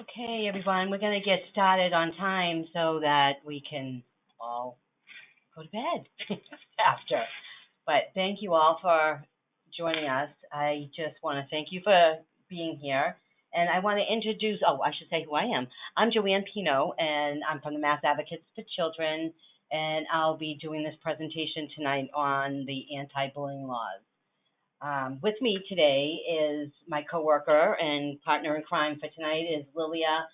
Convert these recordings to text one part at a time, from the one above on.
Okay, everyone, we're going to get started on time so that we can all go to bed after. But thank you all for joining us. I just want to thank you for being here. And I want to introduce, I should say who I am. I'm Joanne Pino, and I'm from the Mass Advocates for Children, and I'll be doing this presentation tonight on the anti-bullying laws. With me today is my coworker and partner in crime for tonight is Lilia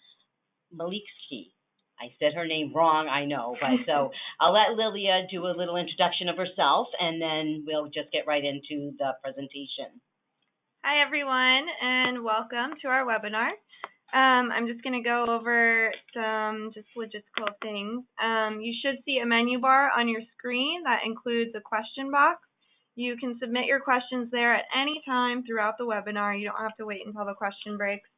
Malikski. I said her name wrong, I know, but so I'll let Lilia do a little introduction of herself, and then we'll just get right into the presentation. Hi, everyone, and welcome to our webinar. I'm just going to go over some just logistical things. You should see a menu bar on your screen that includes a question box. You can submit your questions there at any time throughout the webinar. You don't have to wait until the question breaks.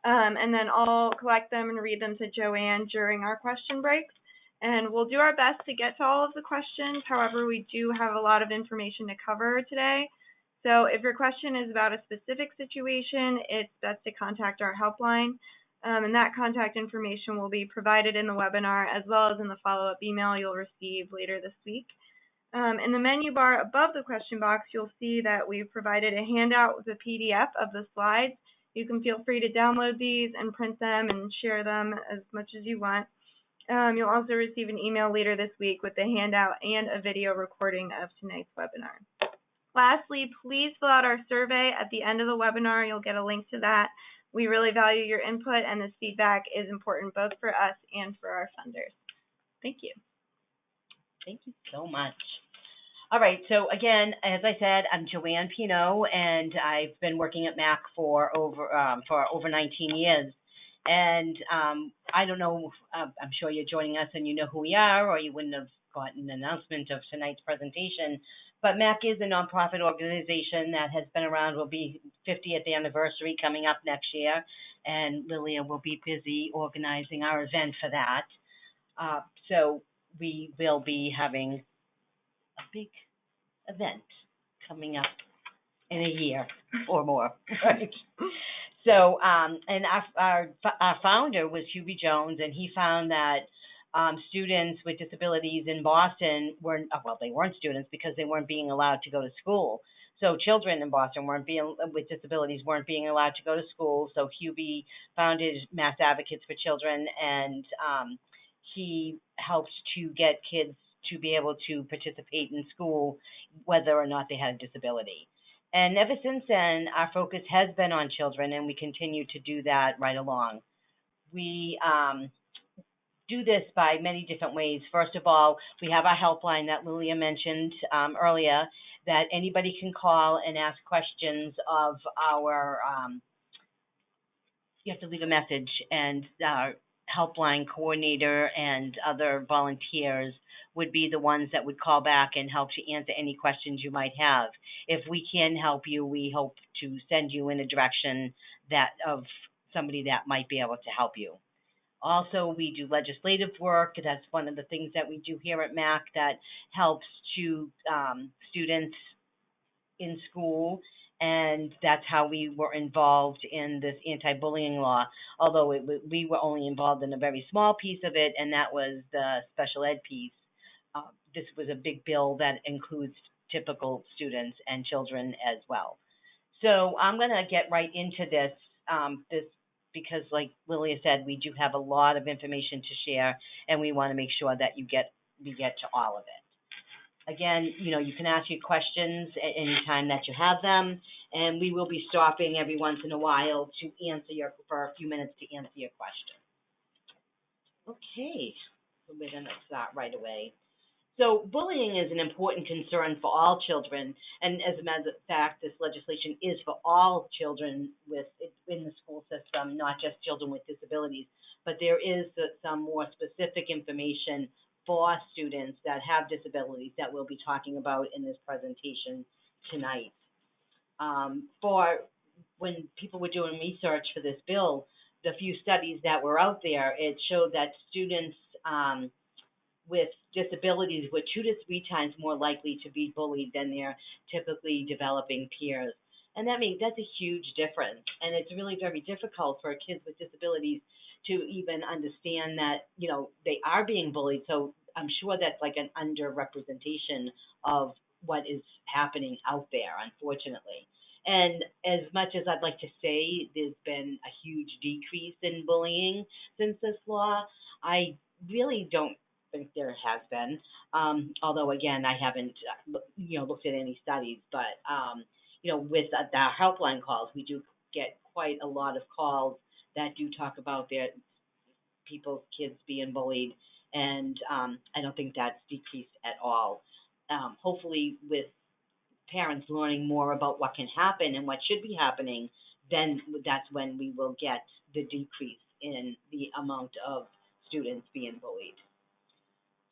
And then I'll collect them and read them to Joanne during our question breaks. And we'll do our best to get to all of the questions. However, we do have a lot of information to cover today. So if your question is about a specific situation, it's best to contact our helpline. And that contact information will be provided in the webinar as well as in the follow-up email you'll receive later this week. In the menu bar above the question box, you'll see that we've provided a handout with a PDF of the slides. You can feel free to download these and print them and share them as much as you want. You'll also receive an email later this week with the handout and a video recording of tonight's webinar. Lastly, please fill out our survey at the end of the webinar. You'll get a link to that. We really value your input, and this feedback is important both for us and for our funders. Thank you. Thank you so much. All right, so again, as I said, I'm Joanne Pino, and I've been working at MAC for over 19 years. And I don't know, I'm sure you're joining us and you know who we are, or you wouldn't have gotten an announcement of tonight's presentation. But MAC is a nonprofit organization that has been around, will be 50th anniversary coming up next year, and Lilia will be busy organizing our event for that. So we will be having a big event coming up in a year or more, right? So, and our founder was Hubie Jones, and he found that students with disabilities in Boston they weren't students because they weren't being allowed to go to school. So children in Boston with disabilities weren't being allowed to go to school. So Hubie founded Mass Advocates for Children, and he helped to get kids to be able to participate in school, whether or not they had a disability. And ever since then, our focus has been on children, and we continue to do that right along. We do this by many different ways. First of all, we have our helpline that Lilia mentioned earlier, that anybody can call and ask questions of our, you have to leave a message, and our helpline coordinator and other volunteers would be the ones that would call back and help to answer any questions you might have. If we can help you, we hope to send you in a direction of somebody that might be able to help you. Also, we do legislative work. That's one of the things that we do here at MAC that helps to students in school, and that's how we were involved in this anti-bullying law, although we were only involved in a very small piece of it, and that was the special ed piece. This was a big bill that includes typical students and children as well. So I'm going to get right into this, because like Lilia said, we do have a lot of information to share, and we want to make sure that we get to all of it. Again, you can ask your questions at any time that you have them, and we will be stopping every once in a while for a few minutes to answer your question. Okay, so we're going to start right away. So bullying is an important concern for all children, and as a matter of fact, this legislation is for all children in the school system, not just children with disabilities. But there is some more specific information for students that have disabilities that we'll be talking about in this presentation tonight. When people were doing research for this bill, the few studies that were out there, it showed that students with disabilities were 2 to 3 times more likely to be bullied than their typically developing peers. And that's a huge difference. And it's really very difficult for kids with disabilities to even understand that, they are being bullied. So I'm sure that's like an underrepresentation of what is happening out there, unfortunately. And as much as I'd like to say there's been a huge decrease in bullying since this law, I really don't think there has been. Although again, I haven't, looked at any studies, but with the helpline calls, we do get quite a lot of calls that do talk about their people's kids being bullied, and I don't think that's decreased at all. Hopefully, with parents learning more about what can happen and what should be happening, then that's when we will get the decrease in the amount of students being bullied.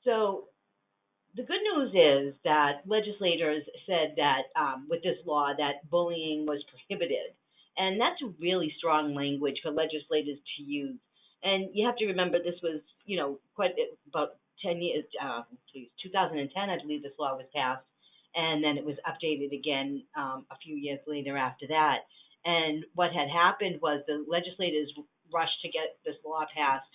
So the good news is that legislators said that with this law that bullying was prohibited, and that's really strong language for legislators to use. And you have to remember this was, quite about 10 years, 2010, I believe this law was passed, and then it was updated again a few years later after that. And what had happened was the legislators rushed to get this law passed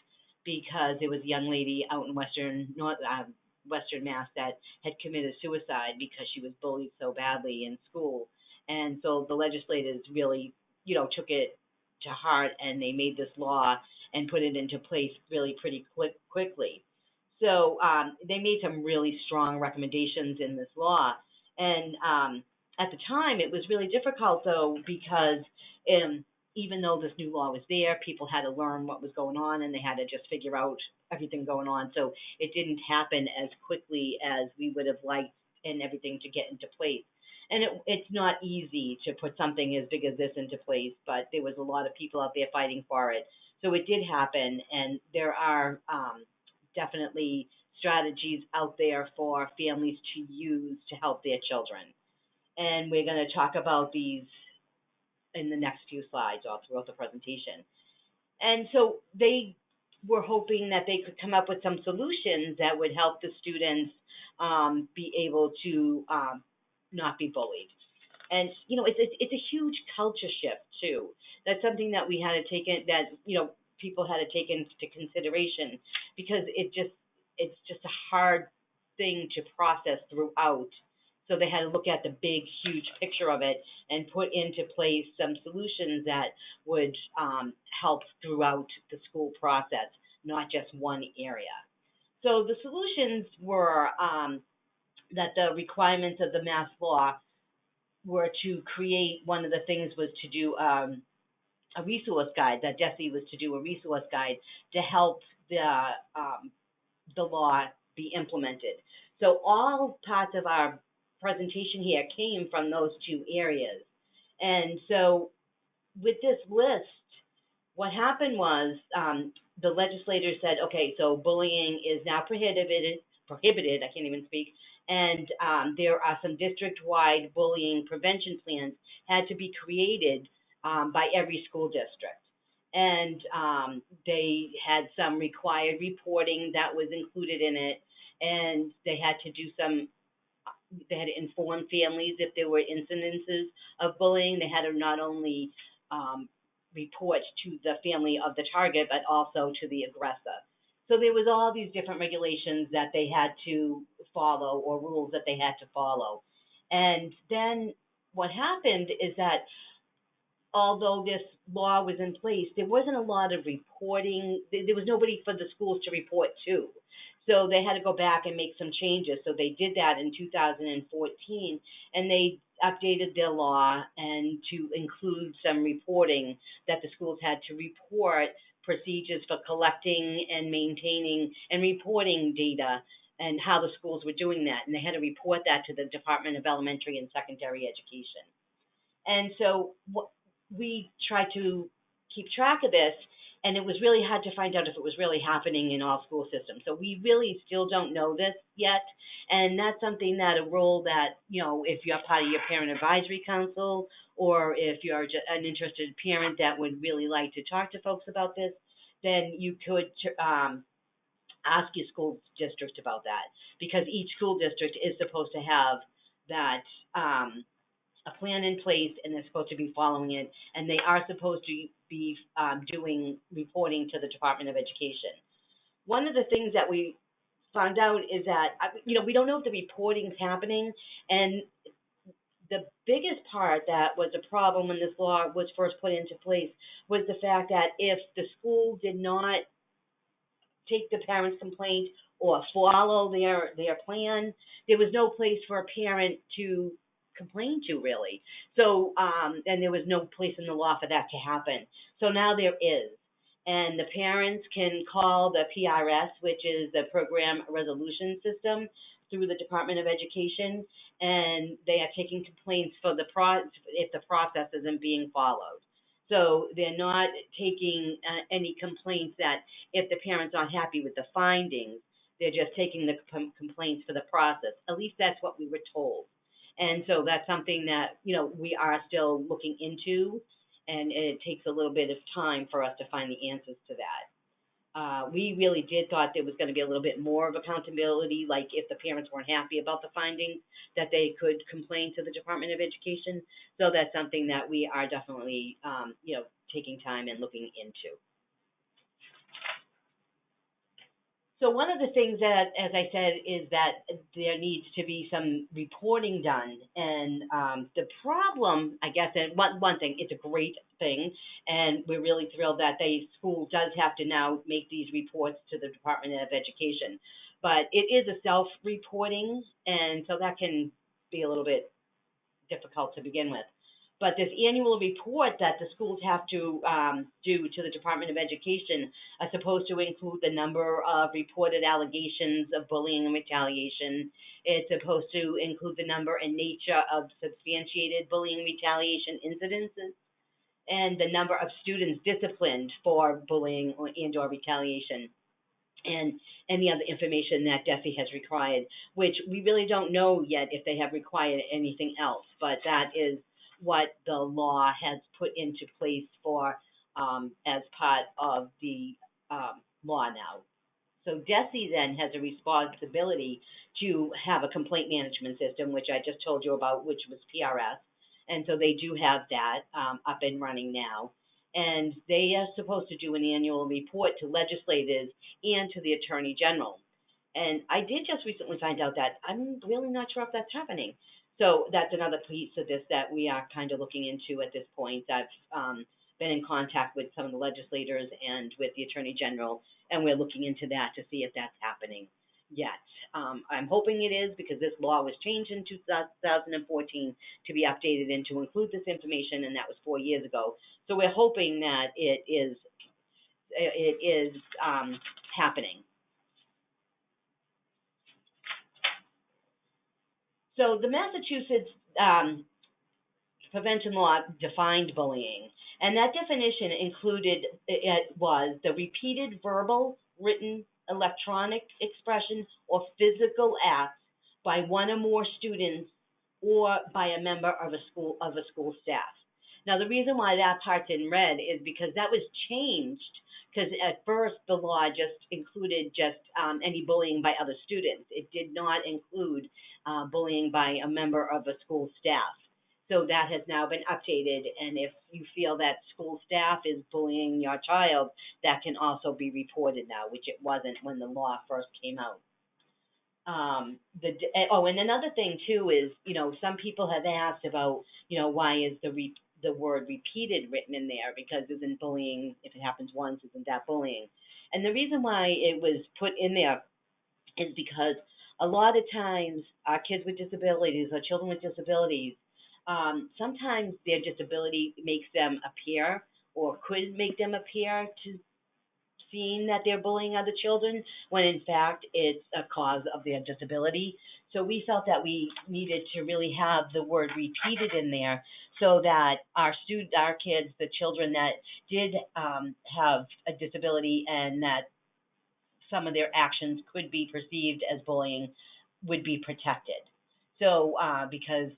because there was a young lady out in Western Mass that had committed suicide because she was bullied so badly in school. And so the legislators really, took it to heart, and they made this law and put it into place really pretty quickly. So they made some really strong recommendations in this law. And at the time, it was really difficult, though, because even though this new law was there, people had to learn what was going on, and they had to just figure out everything going on. So it didn't happen as quickly as we would have liked and everything to get into place. And it's not easy to put something as big as this into place, but there was a lot of people out there fighting for it. So it did happen, and there are definitely strategies out there for families to use to help their children. And we're going to talk about these in the next few slides all throughout the presentation. And so they were hoping that they could come up with some solutions that would help the students be able to not be bullied. And it's a huge culture shift too. That's something that we had to take in, that people had to take into consideration, because it's just a hard thing to process throughout. So they had to look at the big, huge picture of it and put into place some solutions that would help throughout the school process, not just one area. So the solutions were that the requirements of the Mass law were to create, one of the things was to do a resource guide, that Jesse was to do a resource guide to help the law be implemented. So all parts of our presentation here came from those two areas. And so with this list, what happened was the legislators said, okay, so bullying is now prohibited, I can't even speak, and there are some district-wide bullying prevention plans had to be created by every school district. And they had some required reporting that was included in it, and they had to inform families if there were incidences of bullying. They had to not only report to the family of the target, but also to the aggressor. So there was all these different regulations that they had to follow, or rules that they had to follow. And then what happened is that although this law was in place, there wasn't a lot of reporting. There was nobody for the schools to report to. So they had to go back and make some changes. So they did that in 2014, and they updated their law and to include some reporting that the schools had to report procedures for collecting and maintaining and reporting data, and how the schools were doing that. And they had to report that to the Department of Elementary and Secondary Education. And so we tried to keep track of this, and it was really hard to find out if it was really happening in all school systems. So we really still don't know this yet, and that's something that a role that, if you're part of your parent advisory council, or if you're just an interested parent that would really like to talk to folks about this, then you could ask your school district about that, because each school district is supposed to have that a plan in place, and they're supposed to be following it, and they are supposed to be doing reporting to the Department of Education. One of the things that we found out is that, we don't know if the reporting's happening, and the biggest part that was a problem when this law was first put into place was the fact that if the school did not take the parent's complaint or follow their plan, there was no place for a parent to complain to, really. So, and there was no place in the law for that to happen. So now there is. And the parents can call the PRS, which is the Program Resolution System, through the Department of Education, and they are taking complaints for if the process isn't being followed. So they're not taking any complaints that if the parent's not happy with the findings, they're just taking the complaints for the process. At least that's what we were told. And so that's something that, we are still looking into, and it takes a little bit of time for us to find the answers to that. We really did thought there was going to be a little bit more of accountability, like if the parents weren't happy about the findings, that they could complain to the Department of Education. So that's something that we are definitely, taking time and looking into. So one of the things that, as I said, is that there needs to be some reporting done. And the problem, I guess, and one thing, it's a great thing, and we're really thrilled that school does have to now make these reports to the Department of Education. But it is a self-reporting, and so that can be a little bit difficult to begin with. But this annual report that the schools have to do to the Department of Education are supposed to include the number of reported allegations of bullying and retaliation. It's supposed to include the number and nature of substantiated bullying and retaliation incidences, and the number of students disciplined for bullying and/or retaliation, and any other information that DESE has required, which we really don't know yet if they have required anything else, but that is what the law has put into place for as part of the law now. So DESE then has a responsibility to have a complaint management system, which I just told you about, which was PRS. And so they do have that up and running now. And they are supposed to do an annual report to legislators and to the Attorney General. And I did just recently find out that I'm really not sure if that's happening. So that's another piece of this that we are kind of looking into at this point. I've been in contact with some of the legislators and with the Attorney General, and we're looking into that to see if that's happening yet. I'm hoping it is, because this law was changed in 2014 to be updated and to include this information, and that was 4 years ago. So we're hoping that it is happening. So the Massachusetts prevention law defined bullying, and that definition included, it was the repeated verbal, written, electronic expression or physical acts by one or more students or by a member of a school staff. Now, the reason why that part's in red is because that was changed, because at first the law just included any bullying by other students. It did not include bullying by a member of a school staff. So that has now been updated, and if you feel that school staff is bullying your child, that can also be reported now, which it wasn't when the law first came out. And another thing too is, some people have asked about, why is the word repeated written in there, because isn't bullying, if it happens once, isn't that bullying? And the reason why it was put in there is because a lot of times our kids with disabilities or children with disabilities, sometimes their disability makes them appear, or could make them appear to seeing that they're bullying other children, when in fact it's a cause of their disability. So we felt that we needed to really have the word repeated in there, so that our kids, the children that did have a disability and that some of their actions could be perceived as bullying, would be protected. So because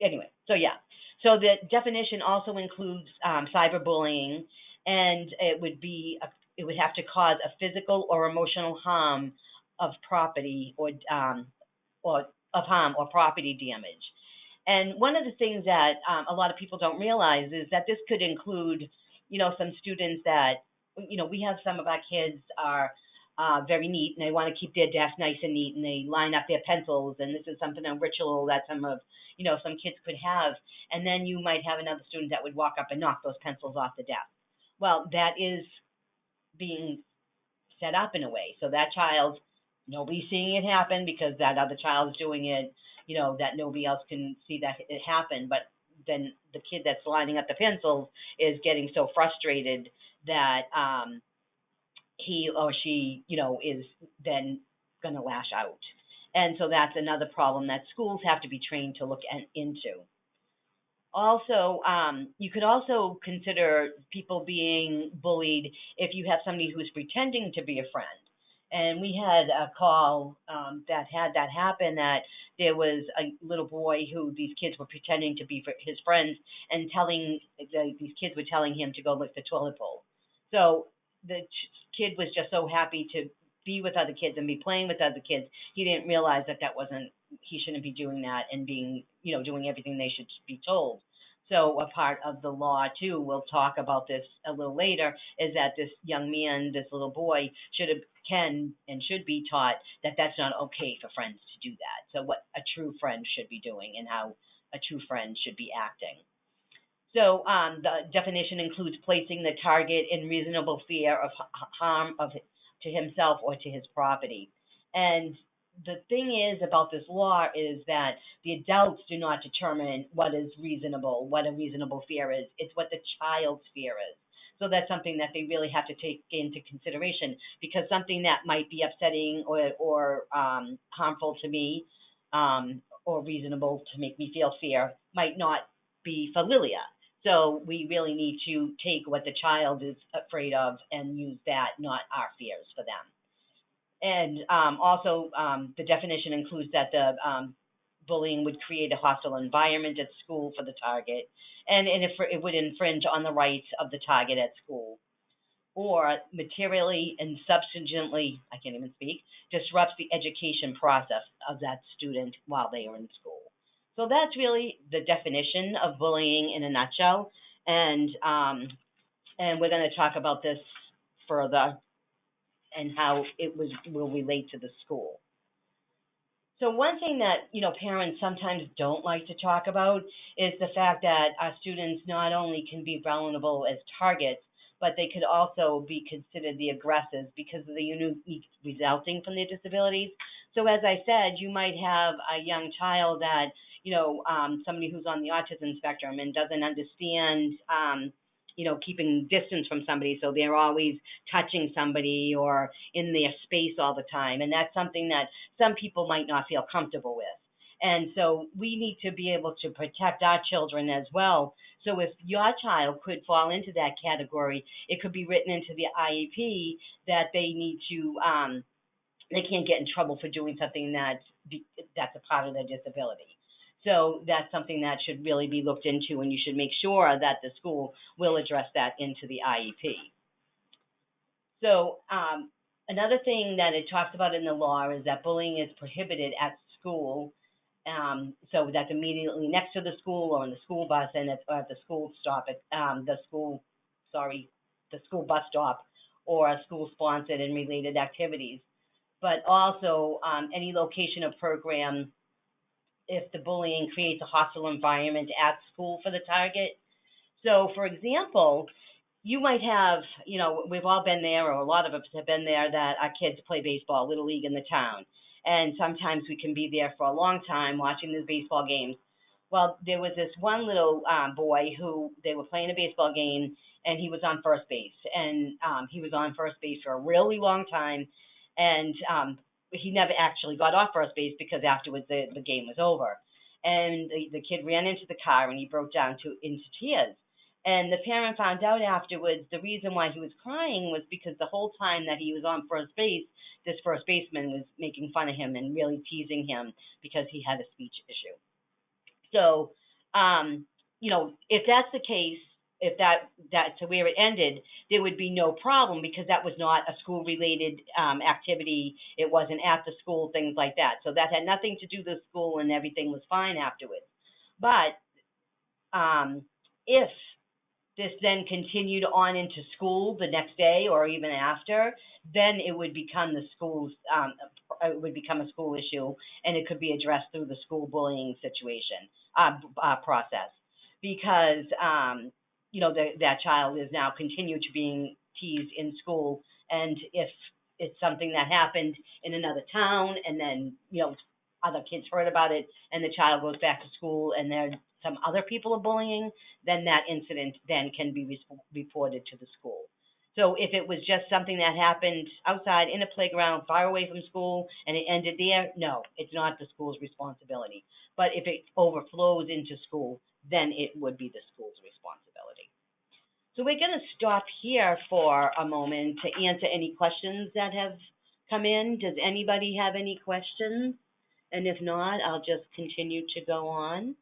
anyway, so yeah. So the definition also includes cyberbullying, and it would have to cause a physical or emotional harm of property or of harm or property damage. And one of the things that a lot of people don't realize is that this could include, some students that, we have some of our kids are very neat and they want to keep their desk nice and neat and they line up their pencils, and this is something, a ritual that some kids could have. And then you might have another student that would walk up and knock those pencils off the desk. Well, that is being set up in a way. So that child, nobody's seeing it happen because that other child's doing it, that nobody else can see that it happened. But then the kid that's lining up the pencils is getting so frustrated that he or she, is then going to lash out. And so that's another problem that schools have to be trained to look into. Also, you could also consider people being bullied if you have somebody who's pretending to be a friend. And we had a call that had that happen, that there was a little boy who these kids were pretending to be his friends and these kids were telling him to go lick the toilet bowl. So the kid was just so happy to be with other kids and be playing with other kids. He didn't realize that he shouldn't be doing that and being, doing everything they should be told. So a part of the law too, we'll talk about this a little later, is that this young man, this little boy, can and should be taught that that's not okay for friends to do that. So what a true friend should be doing and how a true friend should be acting. So the definition includes placing the target in reasonable fear of harm to himself or to his property. And the thing is about this law is that the adults do not determine what is reasonable, what a reasonable fear is. It's what the child's fear is. So that's something that they really have to take into consideration, because something that might be upsetting or harmful to me or reasonable to make me feel fear might not be for Lilia. So we really need to take what the child is afraid of and use that, not our fears, for them. And also, the definition includes that the bullying would create a hostile environment at school for the target, and it would infringe on the rights of the target at school, or materially and substantially, I can't even speak, disrupts the education process of that student while they are in school. So that's really the definition of bullying in a nutshell, and we're going to talk about this further and how it will relate to the school. So one thing that, parents sometimes don't like to talk about is the fact that our students not only can be vulnerable as targets, but they could also be considered the aggressors because of the unique resulting from their disabilities. So as I said, you might have a young child that, somebody who's on the autism spectrum and doesn't understand, keeping distance from somebody, so they're always touching somebody or in their space all the time. And that's something that some people might not feel comfortable with. And so we need to be able to protect our children as well. So if your child could fall into that category, it could be written into the IEP that they need to, they can't get in trouble for doing something that's a part of their disability. So that's something that should really be looked into, and you should make sure that the school will address that into the IEP. So another thing that it talks about in the law is that bullying is prohibited at school. So that's immediately next to the school or in the school bus, and at the school stop, the school bus stop, or school-sponsored and related activities. But also any location or program if the bullying creates a hostile environment at school for the target. So, for example, you might have, we've all been there, or a lot of us have been there, that our kids play baseball, Little League in the town. And sometimes we can be there for a long time watching the baseball games. Well, there was this one little boy who they were playing a baseball game, and he was on first base. And he was on first base for a really long time. And he never actually got off first base because afterwards the game was over. And the kid ran into the car and he broke down into tears. And the parent found out afterwards the reason why he was crying was because the whole time that he was on first base, this first baseman was making fun of him and really teasing him because he had a speech issue. So, if that's the case, if that's where it ended, there would be no problem because that was not a school-related activity. It wasn't at the school, things like that. So that had nothing to do with the school, and everything was fine afterwards. But if this then continued on into school the next day or even after, then it would become the school's it would become a school issue, and it could be addressed through the school bullying situation process, because that child is now continued to being teased in school, and if it's something that happened in another town, and then other kids heard about it, and the child goes back to school, and there some other people are bullying, then that incident then can be reported to the school. So if it was just something that happened outside in a playground far away from school and it ended there, no, it's not the school's responsibility. But if it overflows into school, then it would be the school's responsibility. So we're going to stop here for a moment to answer any questions that have come in. Does anybody have any questions? And if not, I'll just continue to go on.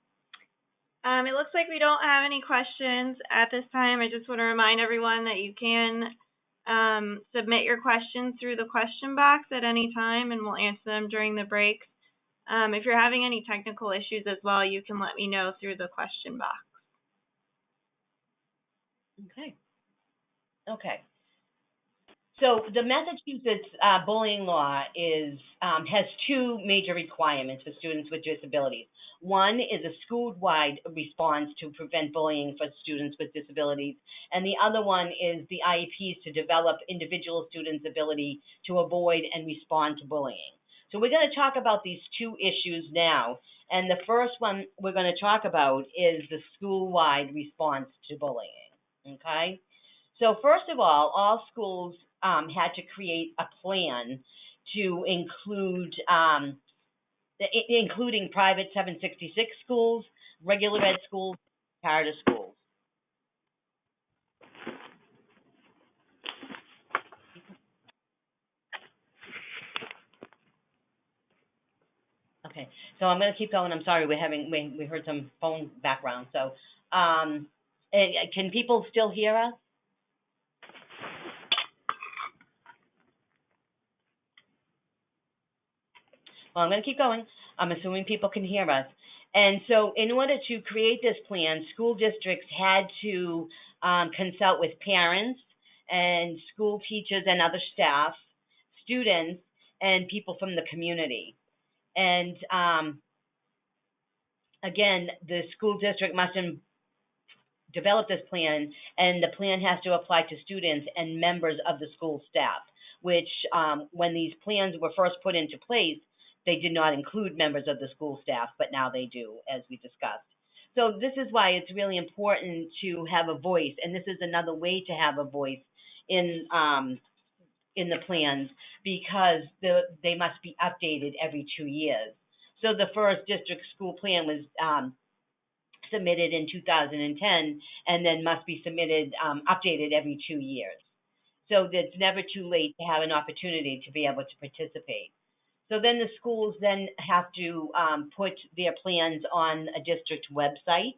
It looks like we don't have any questions at this time. I just want to remind everyone that you can submit your questions through the question box at any time, and we'll answer them during the breaks. If you're having any technical issues as well, you can let me know through the question box. Okay. So the Massachusetts bullying law has two major requirements for students with disabilities. One is a school-wide response to prevent bullying for students with disabilities, and the other one is the IEPs to develop individual students' ability to avoid and respond to bullying. So we're going to talk about these two issues now, and the first one we're going to talk about is the school-wide response to bullying, okay? So first of all schools had to create a plan to include including private 766 schools, regular ed schools, charter schools. Okay, so I'm going to keep going. I'm sorry, we heard some phone background. So can people still hear us? Well, I'm going to keep going. I'm assuming people can hear us. And so in order to create this plan, school districts had to consult with parents and school teachers and other staff, students, and people from the community. And again, the school district must develop this plan, and the plan has to apply to students and members of the school staff, which when these plans were first put into place, they did not include members of the school staff, but now they do, as we discussed. So this is why it's really important to have a voice, and this is another way to have a voice in the plans, because they must be updated every 2 years. So the first district school plan was submitted in 2010, and then must be submitted, updated every 2 years. So it's never too late to have an opportunity to be able to participate. So then the schools then have to put their plans on a district website,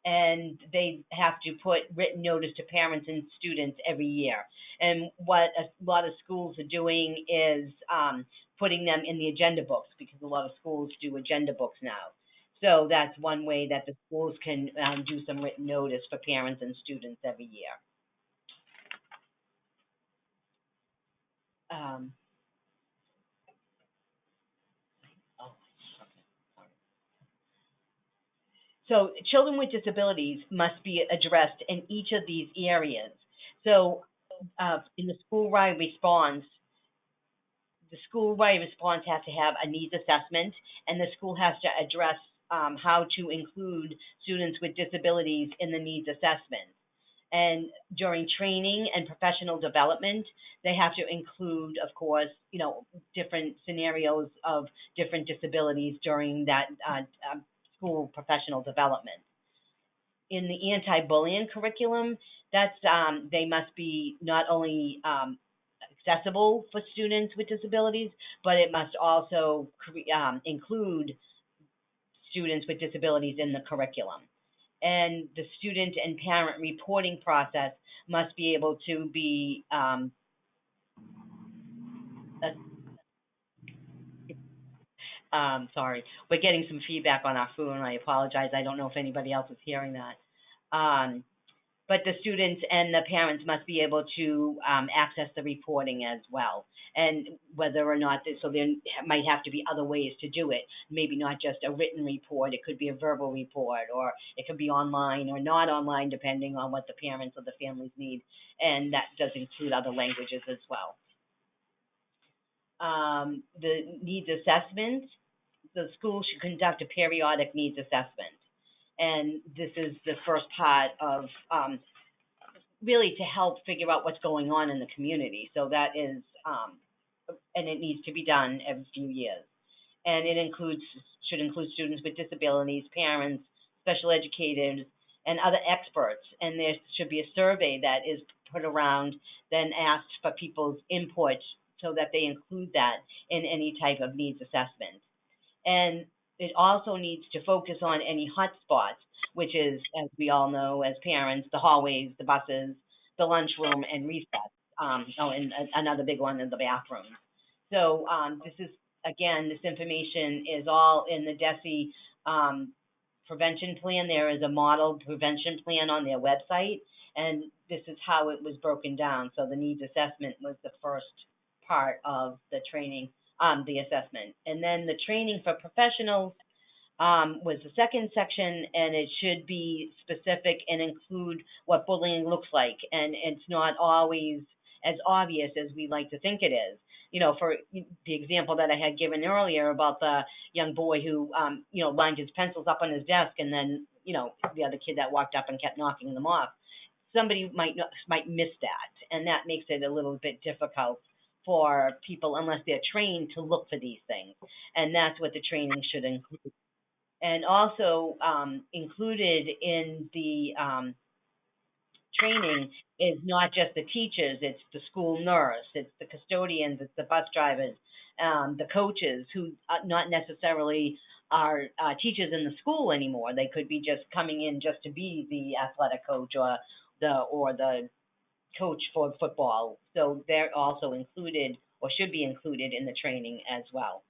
and they have to put written notice to parents and students every year. And what a lot of schools are doing is putting them in the agenda books, because a lot of schools do agenda books now. So that's one way that the schools can do some written notice for parents and students every year. So children with disabilities must be addressed in each of these areas. So in the school-wide response, the school-wide response has to have a needs assessment, and the school has to address how to include students with disabilities in the needs assessment. And during training and professional development, they have to include, of course, different scenarios of different disabilities during that school professional development. In the anti-bullying curriculum, that's they must be not only accessible for students with disabilities, but it must also include students with disabilities in the curriculum. And the student and parent reporting process must be able to be Sorry, we're getting some feedback on our phone. I apologize. I don't know if anybody else is hearing that. But the students and the parents must be able to access the reporting as well. And whether or not, so there might have to be other ways to do it. Maybe not just a written report, it could be a verbal report, or it could be online or not online, depending on what the parents or the families need. And that does include other languages as well. The needs assessment, the school should conduct a periodic needs assessment. And this is the first part of really to help figure out what's going on in the community. So that is, and it needs to be done every few years. And it should include students with disabilities, parents, special educators, and other experts. And there should be a survey that is put around, then asked for people's input so that they include that in any type of needs assessment. And it also needs to focus on any hot spots, which is, as we all know as parents, the hallways, the buses, the lunchroom, and recess. And another big one is the bathroom. So this is, again, this information is all in the DESE prevention plan. There is a model prevention plan on their website, and this is how it was broken down. So the needs assessment was the first part of the training, the assessment. And then the training for professionals was the second section, and it should be specific and include what bullying looks like. And it's not always as obvious as we like to think it is. You know, for the example that I had given earlier about the young boy who, lined his pencils up on his desk, and then, the other kid that walked up and kept knocking them off. Somebody might miss that, and that makes it a little bit difficult for people unless they're trained to look for these things. And that's what the training should include. And also included in the training is not just the teachers, it's the school nurse, it's the custodians, it's the bus drivers, the coaches who not necessarily are teachers in the school anymore. They could be just coming in just to be the athletic coach or the coach for football. So they're also included or should be included in the training as well.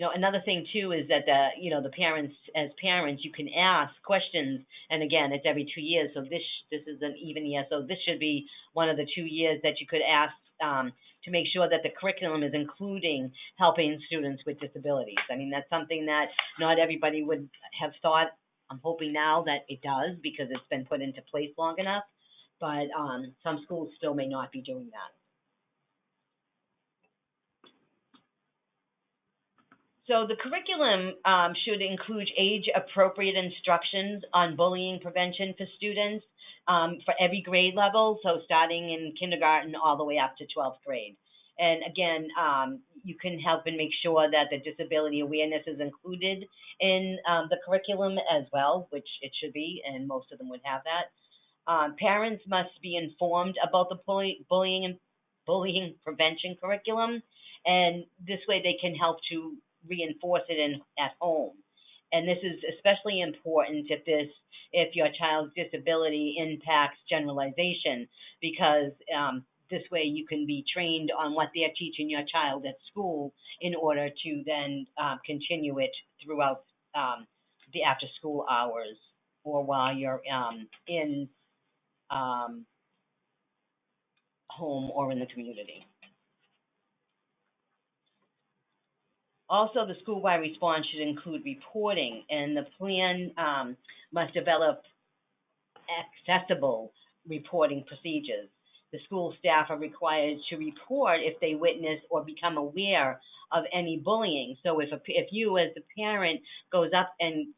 Another thing too is that the parents, as parents, you can ask questions, and again, it's every 2 years. So this is an even year. So this should be one of the 2 years that you could ask to make sure that the curriculum is including helping students with disabilities. I mean, that's something that not everybody would have thought. I'm hoping now that it does because it's been put into place long enough. But some schools still may not be doing that. So the curriculum should include age-appropriate instructions on bullying prevention for students for every grade level, so starting in kindergarten all the way up to 12th grade. And again, you can help and make sure that the disability awareness is included in the curriculum as well, which it should be, and most of them would have that. Parents must be informed about the bullying prevention curriculum, and this way they can help to reinforce it at home. And this is especially important if your child's disability impacts generalization, because this way you can be trained on what they're teaching your child at school in order to then continue it throughout the after school hours or while you're in home or in the community. Also, the school-wide response should include reporting, and the plan must develop accessible reporting procedures. The school staff are required to report if they witness or become aware of any bullying. So if you as a parent goes up and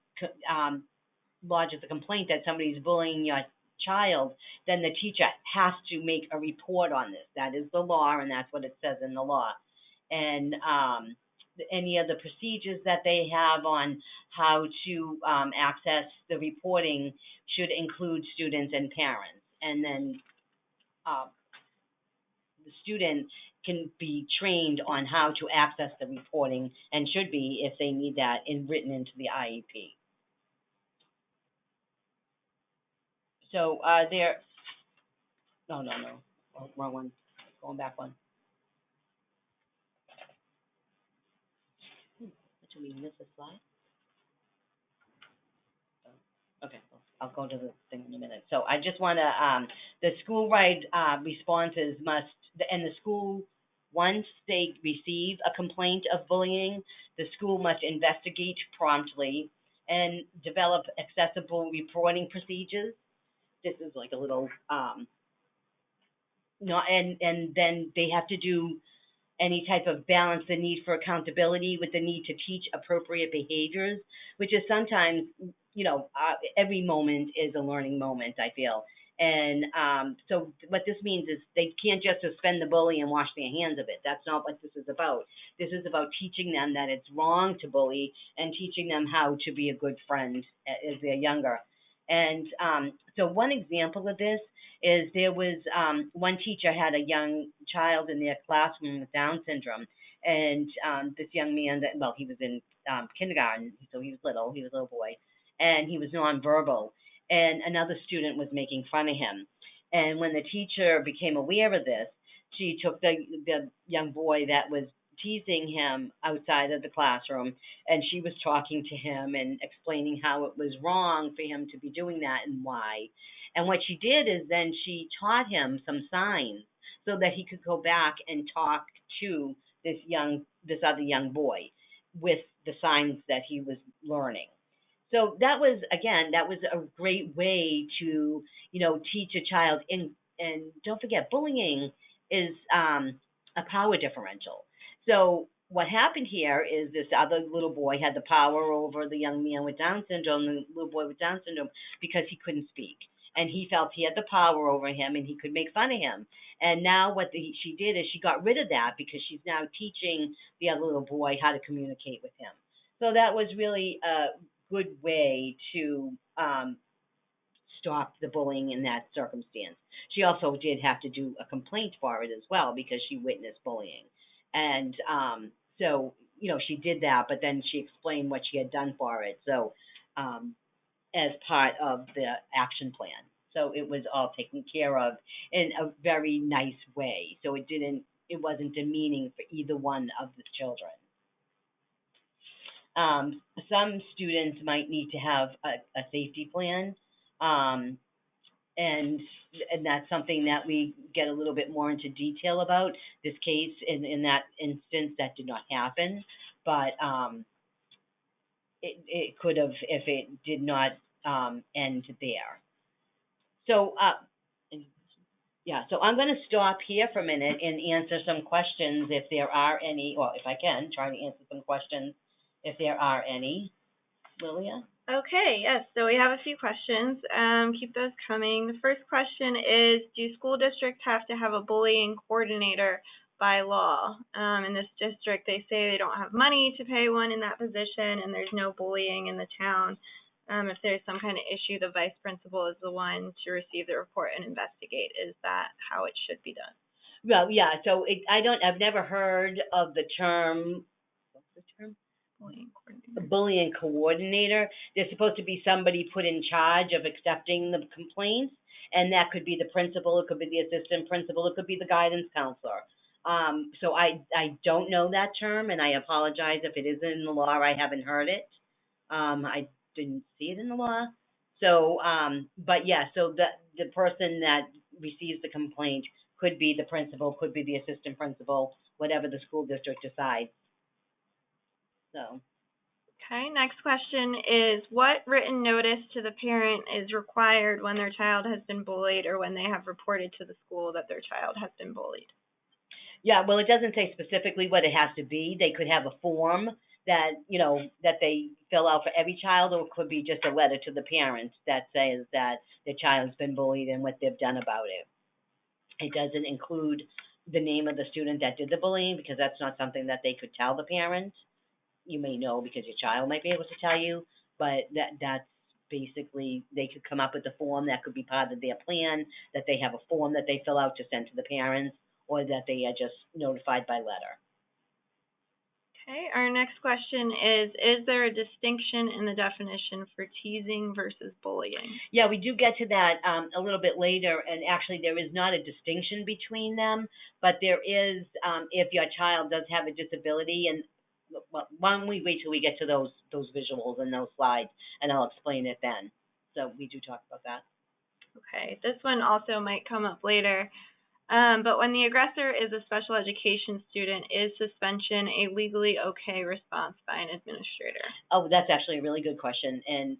lodges a complaint that somebody's bullying your child, then the teacher has to make a report on this. That is the law, and that's what it says in the law. And any of the procedures that they have on how to access the reporting should include students and parents. And then the student can be trained on how to access the reporting and should be, if they need that, written into the IEP. So wrong one. Going back one. Did we miss a slide? Okay, I'll go to the thing in a minute. So I just want to, the school-wide responses must, and the school, once they receive a complaint of bullying, the school must investigate promptly and develop accessible reporting procedures. This is like a little, no, and then they have to do any type of balance the need for accountability with the need to teach appropriate behaviors, which is sometimes, every moment is a learning moment, I feel. And so what this means is they can't just suspend the bully and wash their hands of it. That's not what this is about. This is about teaching them that it's wrong to bully and teaching them how to be a good friend as they're younger. And so one example of this is there was one teacher had a young child in their classroom with Down syndrome, and this young man he was in kindergarten, so he was a little boy, and he was nonverbal, and another student was making fun of him. And when the teacher became aware of this, she took the young boy that was teasing him outside of the classroom, and she was talking to him and explaining how it was wrong for him to be doing that and why. And what she did is then she taught him some signs so that he could go back and talk to this other young boy with the signs that he was learning. So that was a great way to, teach a child. And don't forget, bullying is a power differential. So what happened here is this other little boy had the power over the young man with Down syndrome, the little boy with Down syndrome, because he couldn't speak. And he felt he had the power over him and he could make fun of him. And now she did is she got rid of that because she's now teaching the other little boy how to communicate with him. So that was really a good way to stop the bullying in that circumstance. She also did have to do a complaint for it as well because she witnessed bullying. And so, she did that, but then she explained what she had done for it. So as part of the action plan. So it was all taken care of in a very nice way. So it wasn't demeaning for either one of the children. Some students might need to have a safety plan, and that's something that we get a little bit more into detail about. This case, in that instance, that did not happen, but it could have if it did not end there. So, so I'm going to stop here for a minute and answer some questions if there are any, or if I can, try to answer some questions if there are any. Lilia? Okay, yes, so we have a few questions. Keep those coming. The first question is, do school districts have to have a bullying coordinator by law? In this district, they say they don't have money to pay one in that position, and there's no bullying in the town. If there's some kind of issue, the vice principal is the one to receive the report and investigate. Is that how it should be done? Well, yeah, so I've never heard of the term, what's the term? Bullying coordinator. There's supposed to be somebody put in charge of accepting the complaints, and that could be the principal, it could be the assistant principal, it could be the guidance counselor. So I don't know that term, and I apologize if it is in the law. I haven't heard it. I didn't see it in the law. So, but yeah, so the person that receives the complaint could be the principal, could be the assistant principal, whatever the school district decides. So. Okay, next question is, what written notice to the parent is required when their child has been bullied or when they have reported to the school that their child has been bullied? Yeah, well, it doesn't say specifically what it has to be. They could have a form that, that they fill out for every child, or it could be just a letter to the parents that says that the child's been bullied and what they've done about it. It doesn't include the name of the student that did the bullying because that's not something that they could tell the parents. You may know because your child might be able to tell you, but that's basically, they could come up with a form that could be part of their plan, that they have a form that they fill out to send to the parents, or that they are just notified by letter. Okay, our next question is there a distinction in the definition for teasing versus bullying? Yeah, we do get to that a little bit later, and actually there is not a distinction between them, but there is if your child does have a disability, and well, why don't we wait till we get to those visuals and those slides, and I'll explain it then. So we do talk about that. Okay, this one also might come up later. But when the aggressor is a special education student, is suspension a legally okay response by an administrator? Oh, that's actually a really good question, and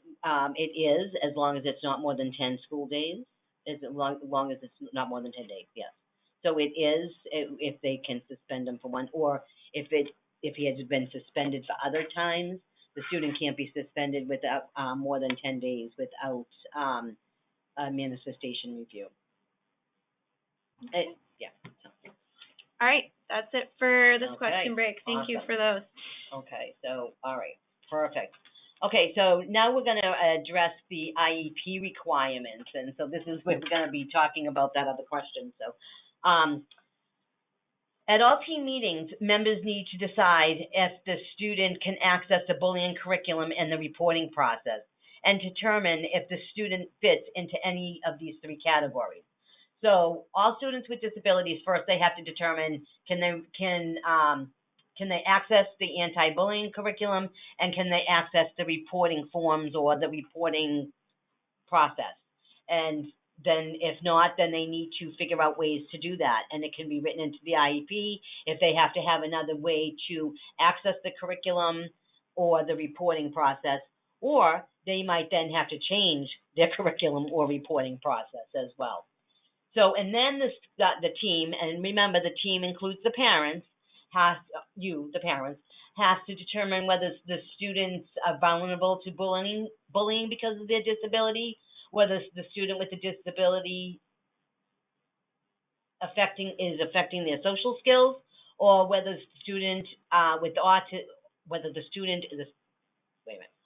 it is, as long as it's not more than 10 school days, as long as it's not more than 10 days, yes. So it is, if they can suspend them for one, or if he has been suspended for other times, the student can't be suspended without more than 10 days without a manifestation review. Yeah. All right, that's it for this Okay, question break. Thank you awesome. for those. Okay, so, all right, perfect. Okay, so now we're going to address the IEP requirements, and so this is where we're going to be talking about that other question. So, at all team meetings, members need to decide if the student can access the bullying curriculum and the reporting process, and determine if the student fits into any of these three categories. So all students with disabilities, first they have to determine can they access the anti-bullying curriculum, and can they access the reporting forms or the reporting process. And then if not, then they need to figure out ways to do that. And it can be written into the IEP if they have to have another way to access the curriculum or the reporting process, or they might then have to change their curriculum or reporting process as well. So, and then the team, and remember the team includes the parents, the parents, has to determine whether the students are vulnerable to bullying because of their disability, whether the student with the disability is affecting their social skills, or whether the student whether the student is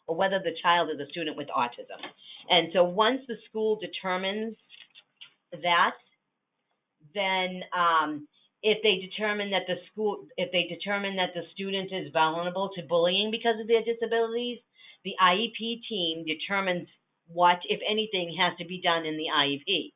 or whether the child is a student with autism. And so once the school determines that, then if they determine that the student is vulnerable to bullying because of their disabilities, the IEP team determines what, if anything, has to be done in the IEP.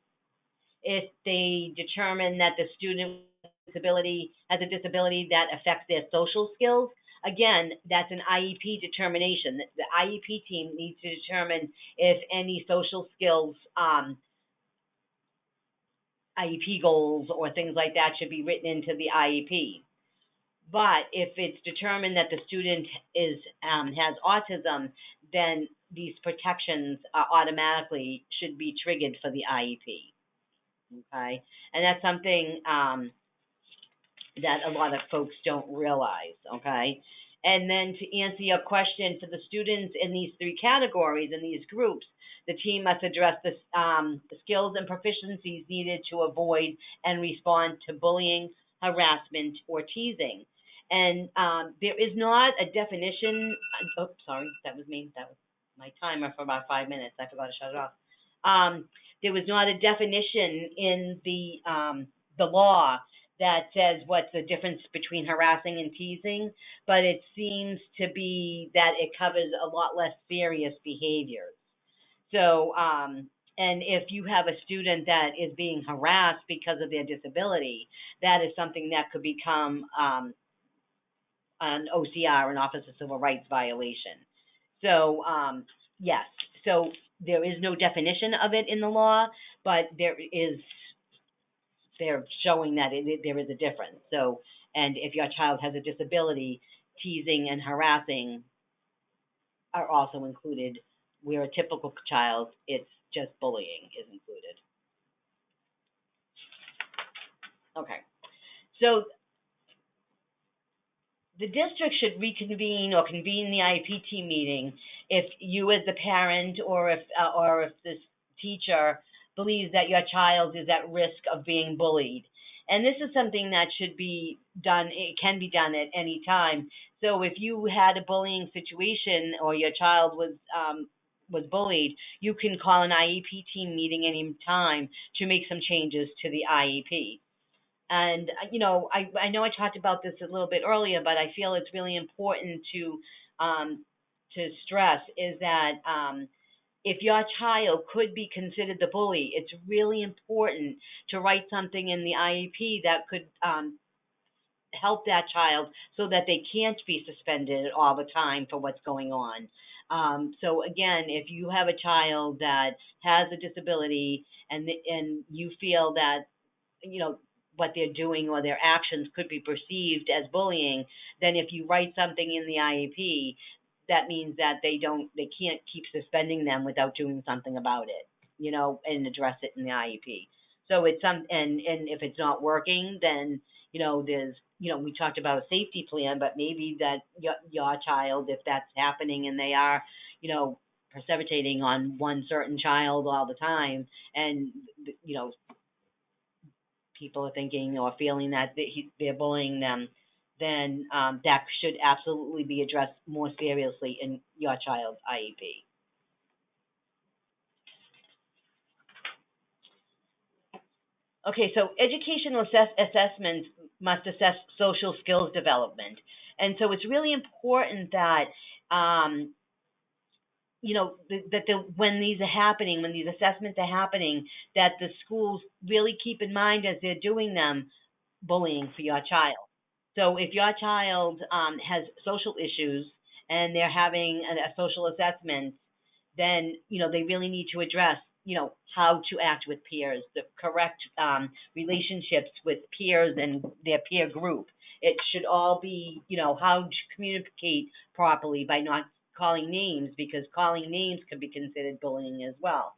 If they determine that the student with disability has a disability that affects their social skills, again, that's an IEP determination. The IEP team needs to determine if any social skills IEP goals or things like that should be written into the IEP. But if it's determined that the student has autism, then these protections automatically should be triggered for the IEP. Okay, and that's something that a lot of folks don't realize. Okay, and then to answer your question, for the students in these three categories, in these groups, the team must address the skills and proficiencies needed to avoid and respond to bullying, harassment, or teasing. And there is not a definition. Oh, sorry, that was me. That was my timer for about 5 minutes. I forgot to shut it off. There was not a definition in the law that says what's the difference between harassing and teasing, but it seems to be that it covers a lot less serious behaviors. So, and if you have a student that is being harassed because of their disability, that is something that could become an OCR, an Office of Civil Rights violation. So, yes, so there is no definition of it in the law, but they're showing that there is a difference. So, and if your child has a disability, teasing and harassing are also included. Where a typical child, it's just bullying is included. Okay, so the district should reconvene or convene the IEP team meeting if you as the parent or if this teacher believes that your child is at risk of being bullied. And this is something that should be done, it can be done at any time. So if you had a bullying situation or your child was bullied, you can call an IEP team meeting any time to make some changes to the IEP. And, you know, I know I talked about this a little bit earlier, but I feel it's really important to stress is that if your child could be considered the bully, it's really important to write something in the IEP that could help that child so that they can't be suspended all the time for what's going on. So again, if you have a child that has a disability and you feel that, you know, what they're doing or their actions could be perceived as bullying, then if you write something in the IEP, that means that they can't keep suspending them without doing something about it, you know, and address it in the IEP. So it's and if it's not working, then, you know, there's, you know, we talked about a safety plan, but maybe that your child, if that's happening and they are, you know, precipitating on one certain child all the time, and, you know, people are thinking or feeling that they're bullying them, then that should absolutely be addressed more seriously in your child's IEP. Okay, so educational assessments must assess social skills development. And so it's really important that, you know, when these are happening, when these assessments are happening, that the schools really keep in mind as they're doing them bullying for your child. So if your child has social issues and they're having a social assessment, then, you know, they really need to address, you know, how to act with peers, the correct relationships with peers and their peer group. It should all be, you know, how to communicate properly by not calling names, because calling names could be considered bullying as well.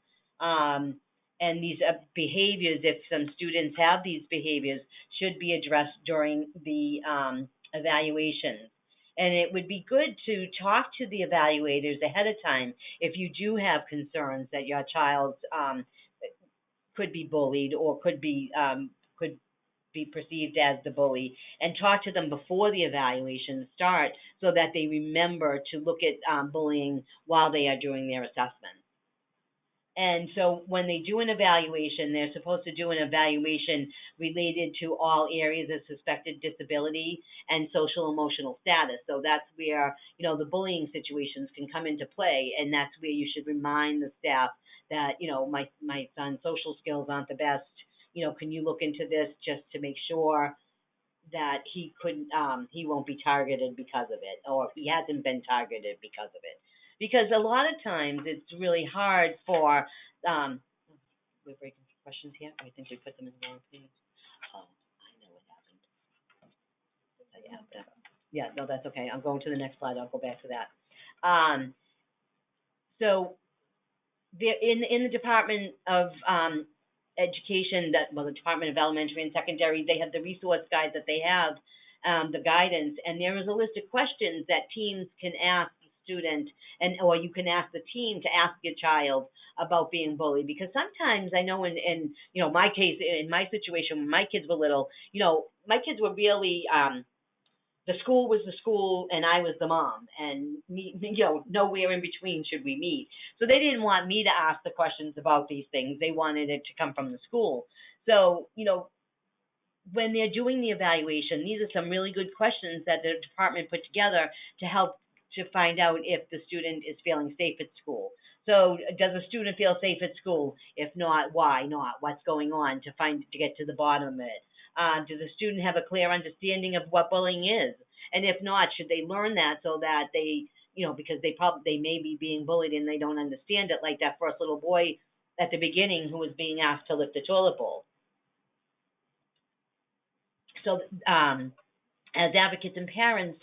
And these behaviors, if some students have these behaviors, should be addressed during the evaluations. And it would be good to talk to the evaluators ahead of time if you do have concerns that your child could be bullied or could be perceived as the bully, and talk to them before the evaluations start so that they remember to look at bullying while they are doing their assessment. And so when they do an evaluation, they're supposed to do an evaluation related to all areas of suspected disability and social emotional status. So that's where, you know, the bullying situations can come into play, and that's where you should remind the staff that, you know, my son's social skills aren't the best. You know, can you look into this just to make sure that he won't be targeted because of it, or if he hasn't been targeted because of it. Because a lot of times it's really hard for, we're breaking questions here. I think we put them in the wrong page. Oh, I know what happened. Yeah, no, that's okay. I'm going to the next slide. I'll go back to that. So there, in the Department of Education, the Department of Elementary and Secondary, they have the resource guide that they have, the guidance, and there is a list of questions that teams can ask the student, or you can ask the team to ask your child about being bullied. Because sometimes I know in you know, my case, in my situation when my kids were little, you know, my kids were really the school was the school and I was the mom, and you know, nowhere in between should we meet. So they didn't want me to ask the questions about these things. They wanted it to come from the school. So, you know, when they're doing the evaluation, these are some really good questions that the department put together to help to find out if the student is feeling safe at school. So does a student feel safe at school? If not, why not? What's going on, to get to the bottom of it? Does the student have a clear understanding of what bullying is? And if not, should they learn that so that they, you know, because they may be being bullied and they don't understand it, like that first little boy at the beginning who was being asked to lift the toilet bowl. So as advocates and parents,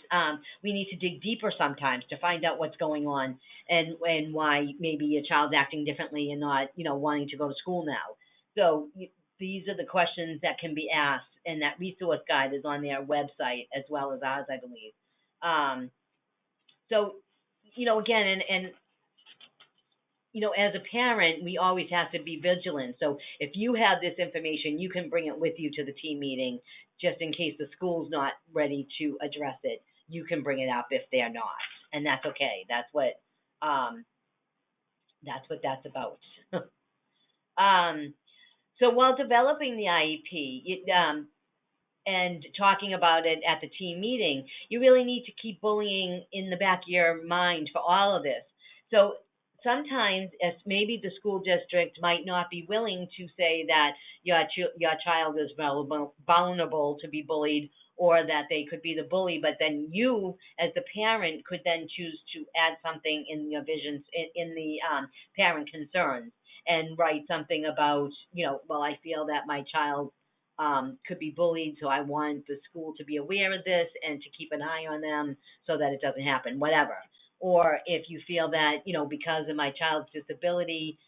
we need to dig deeper sometimes to find out what's going on and why maybe a child's acting differently and not, you know, wanting to go to school now. So these are the questions that can be asked, and that resource guide is on their website as well as ours, I believe. So, you know, again, and you know, as a parent, we always have to be vigilant. So if you have this information, you can bring it with you to the team meeting, just in case the school's not ready to address it. You can bring it up if they're not, and that's okay. That's what that's about. So while developing the IEP, and talking about it at the team meeting, you really need to keep bullying in the back of your mind for all of this. So sometimes, as maybe the school district might not be willing to say that your child is vulnerable to be bullied, or that they could be the bully, but then you, as the parent, could then choose to add something in your visions in the parent concerns and write something about, well, I feel that my child could be bullied, so I want the school to be aware of this and to keep an eye on them so that it doesn't happen, whatever. Or if you feel that, because of my child's disability,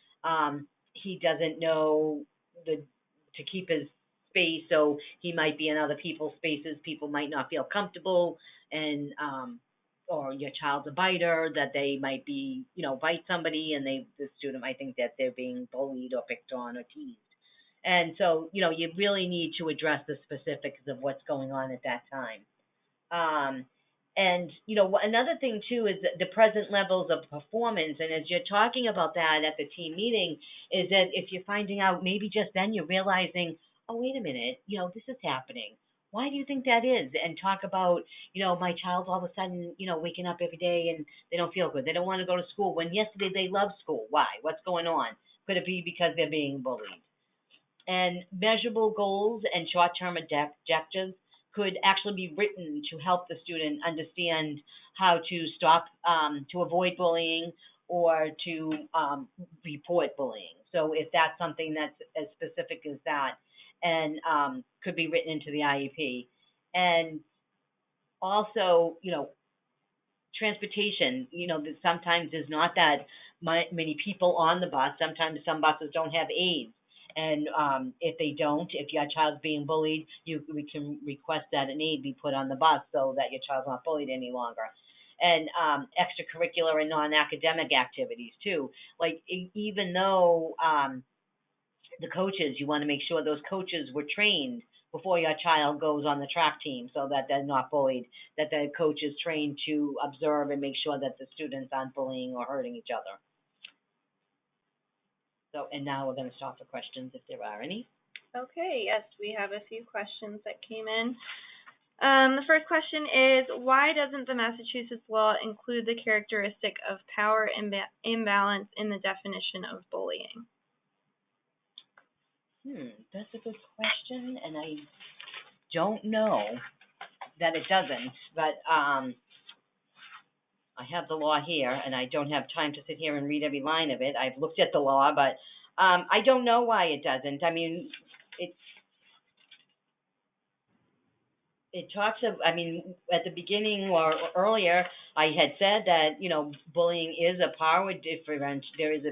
he doesn't know to keep his space, so he might be in other people's spaces. People might not feel comfortable, and or your child's a biter, that they might be, bite somebody, and the student might think that they're being bullied or picked on or teased. And so, you really need to address the specifics of what's going on at that time. And, another thing too is the present levels of performance. And as you're talking about that at the team meeting, is that if you're finding out, maybe just then you're realizing, oh, wait a minute, this is happening. Why do you think that is? And talk about, my child's all of a sudden, waking up every day and they don't feel good. They don't want to go to school when yesterday they loved school. Why? What's going on? Could it be because they're being bullied? And measurable goals and short-term objectives could actually be written to help the student understand how to stop, to avoid bullying, or to report bullying. So if that's something that's as specific as that, and could be written into the IEP. And also, transportation, that sometimes there's not that many people on the bus. Sometimes some buses don't have aides. And if your child's being bullied, we can request that an aide be put on the bus so that your child's not bullied any longer. And extracurricular and non-academic activities too. Like even though the coaches, you want to make sure those coaches were trained before your child goes on the track team so that they're not bullied, that the coach is trained to observe and make sure that the students aren't bullying or hurting each other. So, and now we're going to stop for questions if there are any. Okay, yes, we have a few questions that came in. The first question is, why doesn't the Massachusetts law include the characteristic of power imbalance in the definition of bullying? That's a good question, and I don't know that it doesn't, but I have the law here, and I don't have time to sit here and read every line of it. I've looked at the law, but I don't know why it doesn't. I mean, it talks of, at the beginning or earlier, I had said that, bullying is a power differential. There is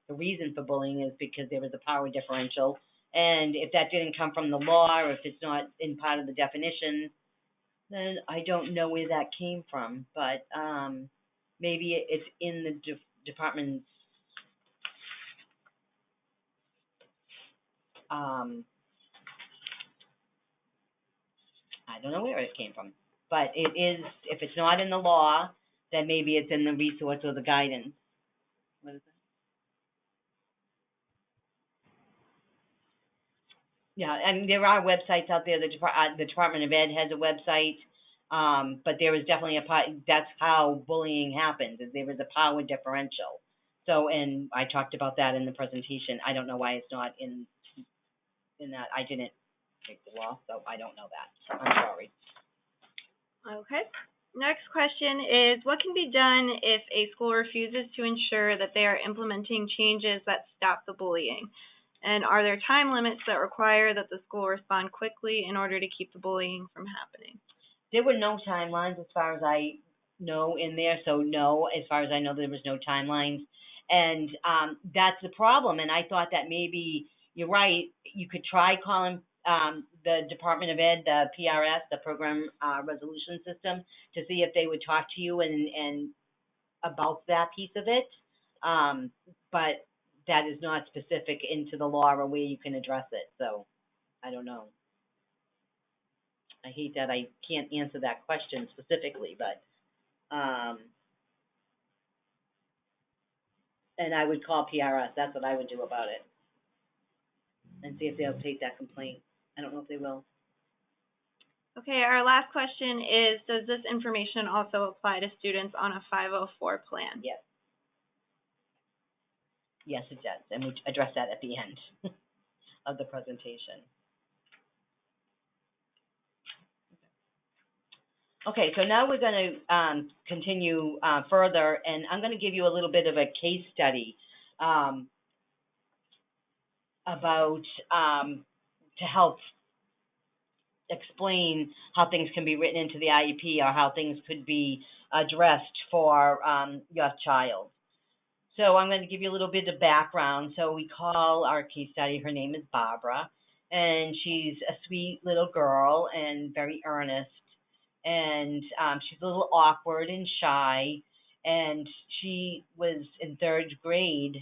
the reason for bullying is because there is a power differential. And if that didn't come from the law, or if it's not in part of the definition, then I don't know where that came from. But maybe it's in the department's I don't know where it came from. But it is, if it's not in the law, then maybe it's in the resource or the guidance. What is it? Yeah, there are websites out there. The Department of Ed has a website, but there is definitely that's how bullying happens. Is there is a power differential. So, and I talked about that in the presentation. I don't know why it's not in that. I didn't take the law, so I don't know that. I'm sorry. Okay. Next question is, what can be done if a school refuses to ensure that they are implementing changes that stop the bullying? And are there time limits that require that the school respond quickly in order to keep the bullying from happening? There were no timelines as far as I know in there, so no, as far as I know, there was no timelines. And that's the problem. And I thought that maybe, you're right, you could try calling the Department of Ed, the PRS, the Program Resolution System, to see if they would talk to you and about that piece of it. But that is not specific into the law or where you can address it. So I don't know. I hate that I can't answer that question specifically, but and I would call PRS. That's what I would do about it, and see if they'll take that complaint. I don't know if they will. Okay, our last question is, does this information also apply to students on a 504 plan? Yes. Yes, it does, and we address that at the end of the presentation. Okay, so now we're going to continue further, and I'm going to give you a little bit of a case study about to help explain how things can be written into the IEP or how things could be addressed for your child. So I'm going to give you a little bit of background. So we call our case study, her name is Barbara, and she's a sweet little girl and very earnest. And she's a little awkward and shy. And she was in third grade.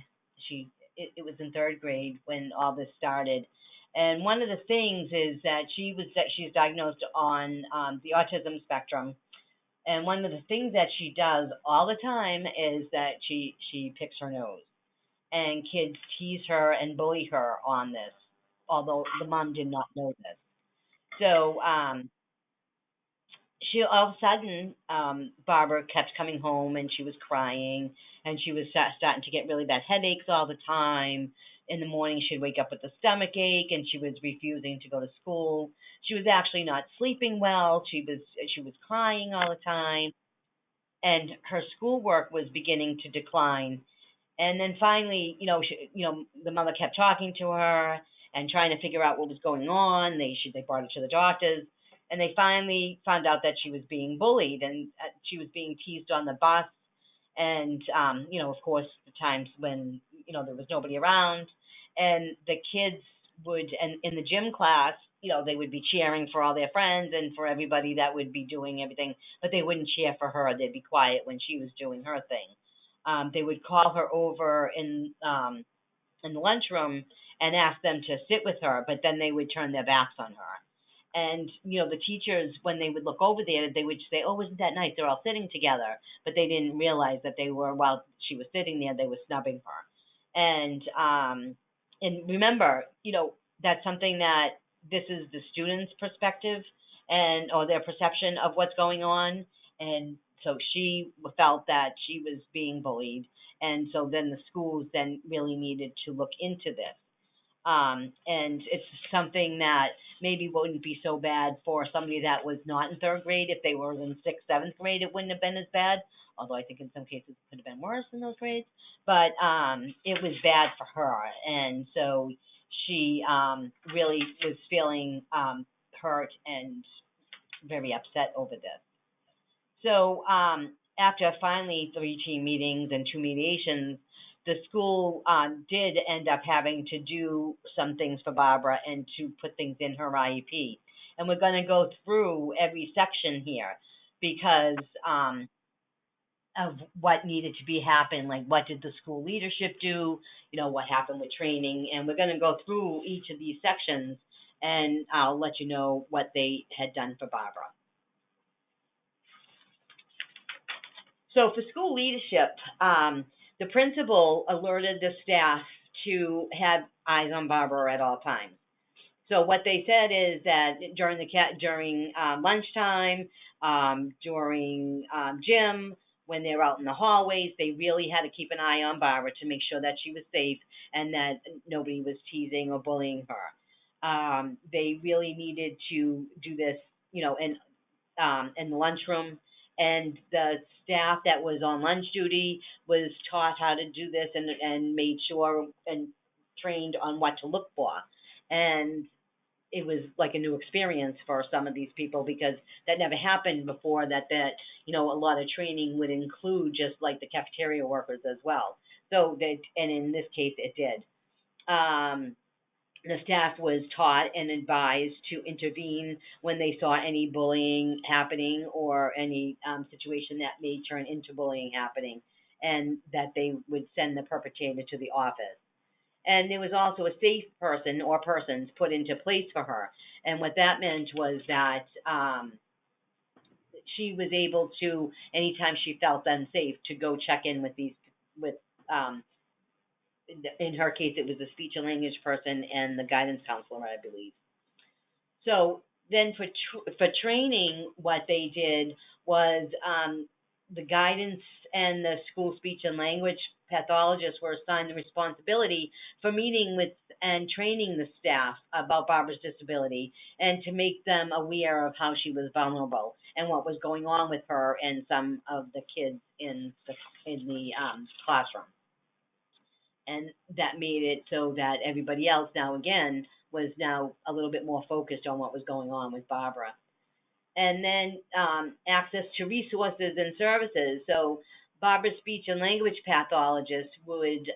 It was in third grade when all this started. And one of the things is that she's diagnosed on the autism spectrum. And one of the things that she does all the time is that she picks her nose. And kids tease her and bully her on this, although the mom did not know this. So she all of a sudden, Barbara kept coming home and she was crying and she was starting to get really bad headaches all the time. In the morning, she'd wake up with a stomach ache and she was refusing to go to school. She was actually not sleeping well. She was crying all the time, and her schoolwork was beginning to decline. And then finally, the mother kept talking to her and trying to figure out what was going on. They brought her to the doctors, and they finally found out that she was being bullied and she was being teased on the bus. And of course, the times when there was nobody around, and the kids would, and in the gym class, they would be cheering for all their friends and for everybody that would be doing everything, but they wouldn't cheer for her. They'd be quiet when she was doing her thing. They would call her over in the lunchroom and ask them to sit with her, but then they would turn their backs on her. And, the teachers, when they would look over there, they would say, oh, isn't that nice? They're all sitting together. But they didn't realize that while she was sitting there, they were snubbing her. And remember, that's something that this is the student's perspective or their perception of what's going on. And so she felt that she was being bullied. And so then the schools then really needed to look into this. And it's something that maybe wouldn't be so bad for somebody that was not in third grade. If they were in sixth, seventh grade, it wouldn't have been as bad. Although I think in some cases it could have been worse in those grades. But it was bad for her. And so she really was feeling hurt and very upset over this. So after finally 3 team meetings and 2 mediations, the school did end up having to do some things for Barbara and to put things in her IEP. And we're going to go through every section here because of what needed to be happen, like what did the school leadership do, what happened with training. And we're going to go through each of these sections, and I'll let you know what they had done for Barbara. So for school leadership, the principal alerted the staff to have eyes on Barbara at all times. So what they said is that during lunchtime, during gym, when they were out in the hallways, they really had to keep an eye on Barbara to make sure that she was safe and that nobody was teasing or bullying her. They really needed to do this, in the lunchroom. And the staff that was on lunch duty was taught how to do this and made sure and trained on what to look for. And it was like a new experience for some of these people because that never happened before, that a lot of training would include just like the cafeteria workers as well. So and in this case it did. The staff was taught and advised to intervene when they saw any bullying happening or any situation that may turn into bullying happening, and that they would send the perpetrator to the office. And there was also a safe person or persons put into place for her. And what that meant was that she was able to, anytime she felt unsafe, to go check in with in her case, it was a speech and language person and the guidance counselor, I believe. So then for training, what they did was the guidance and the school speech and language pathologists were assigned the responsibility for meeting with and training the staff about Barbara's disability and to make them aware of how she was vulnerable and what was going on with her and some of the kids in the classroom. And that made it so that everybody else now again was now a little bit more focused on what was going on with Barbara. And then access to resources and services. So Barbara's speech and language pathologist would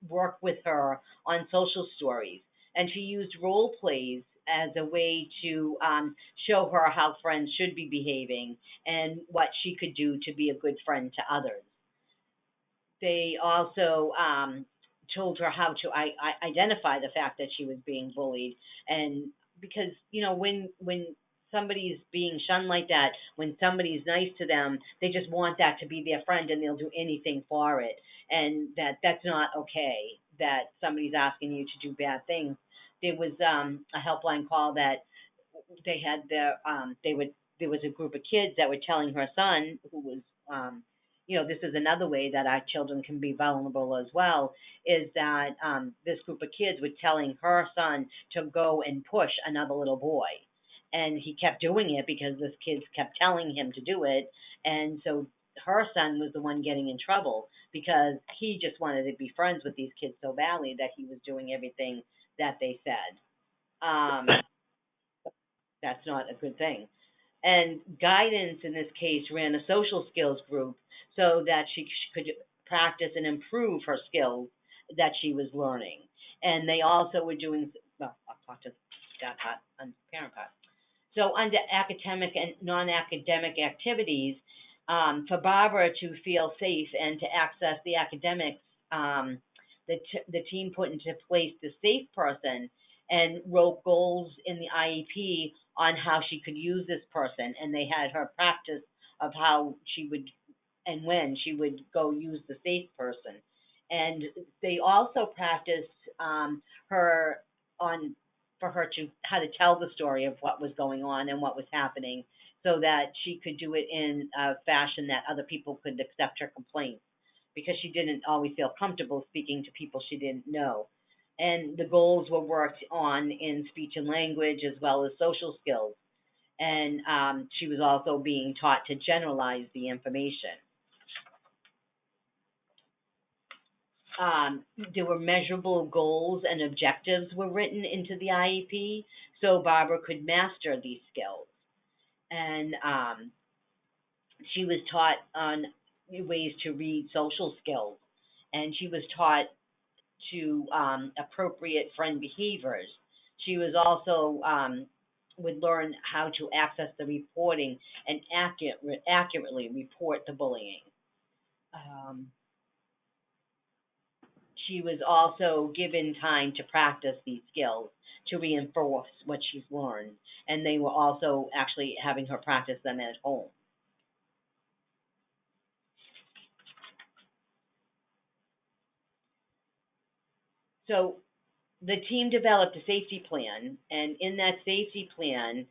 work with her on social stories, and she used role plays as a way to show her how friends should be behaving and what she could do to be a good friend to others. They also told her how to identify the fact that she was being bullied, and because when somebody's being shunned like that, when somebody's nice to them, they just want that to be their friend and they'll do anything for it, and that's not okay. That somebody's asking you to do bad things. There was a helpline call that they had there was a group of kids that were telling her son, who was this is another way that our children can be vulnerable as well, is that this group of kids were telling her son to go and push another little boy. And he kept doing it because this kids kept telling him to do it. And so her son was the one getting in trouble because he just wanted to be friends with these kids so badly that he was doing everything that they said. That's not a good thing. And guidance in this case ran a social skills group so that she could practice and improve her skills that she was learning. And they also were doing, well, I'll talk to that part on parent part. So under academic and non-academic activities, for Barbara to feel safe and to access the academics, the team put into place the safe person and wrote goals in the IEP on how she could use this person, and they had her practice of how she would and when she would go use the safe person. And they also practiced her on for her to how to tell the story of what was going on and what was happening, so that she could do it in a fashion that other people could accept her complaints, because she didn't always feel comfortable speaking to people she didn't know. And the goals were worked on in speech and language as well as social skills. And she was also being taught to generalize the information. There were measurable goals and objectives were written into the IEP so Barbara could master these skills. And she was taught on ways to read social skills, and she was taught to appropriate friend behaviors. She was also would learn how to access the reporting and accurately report the bullying. She was also given time to practice these skills to reinforce what she's learned, and they were also actually having her practice them at home. So the team developed a safety plan, and in that safety plan,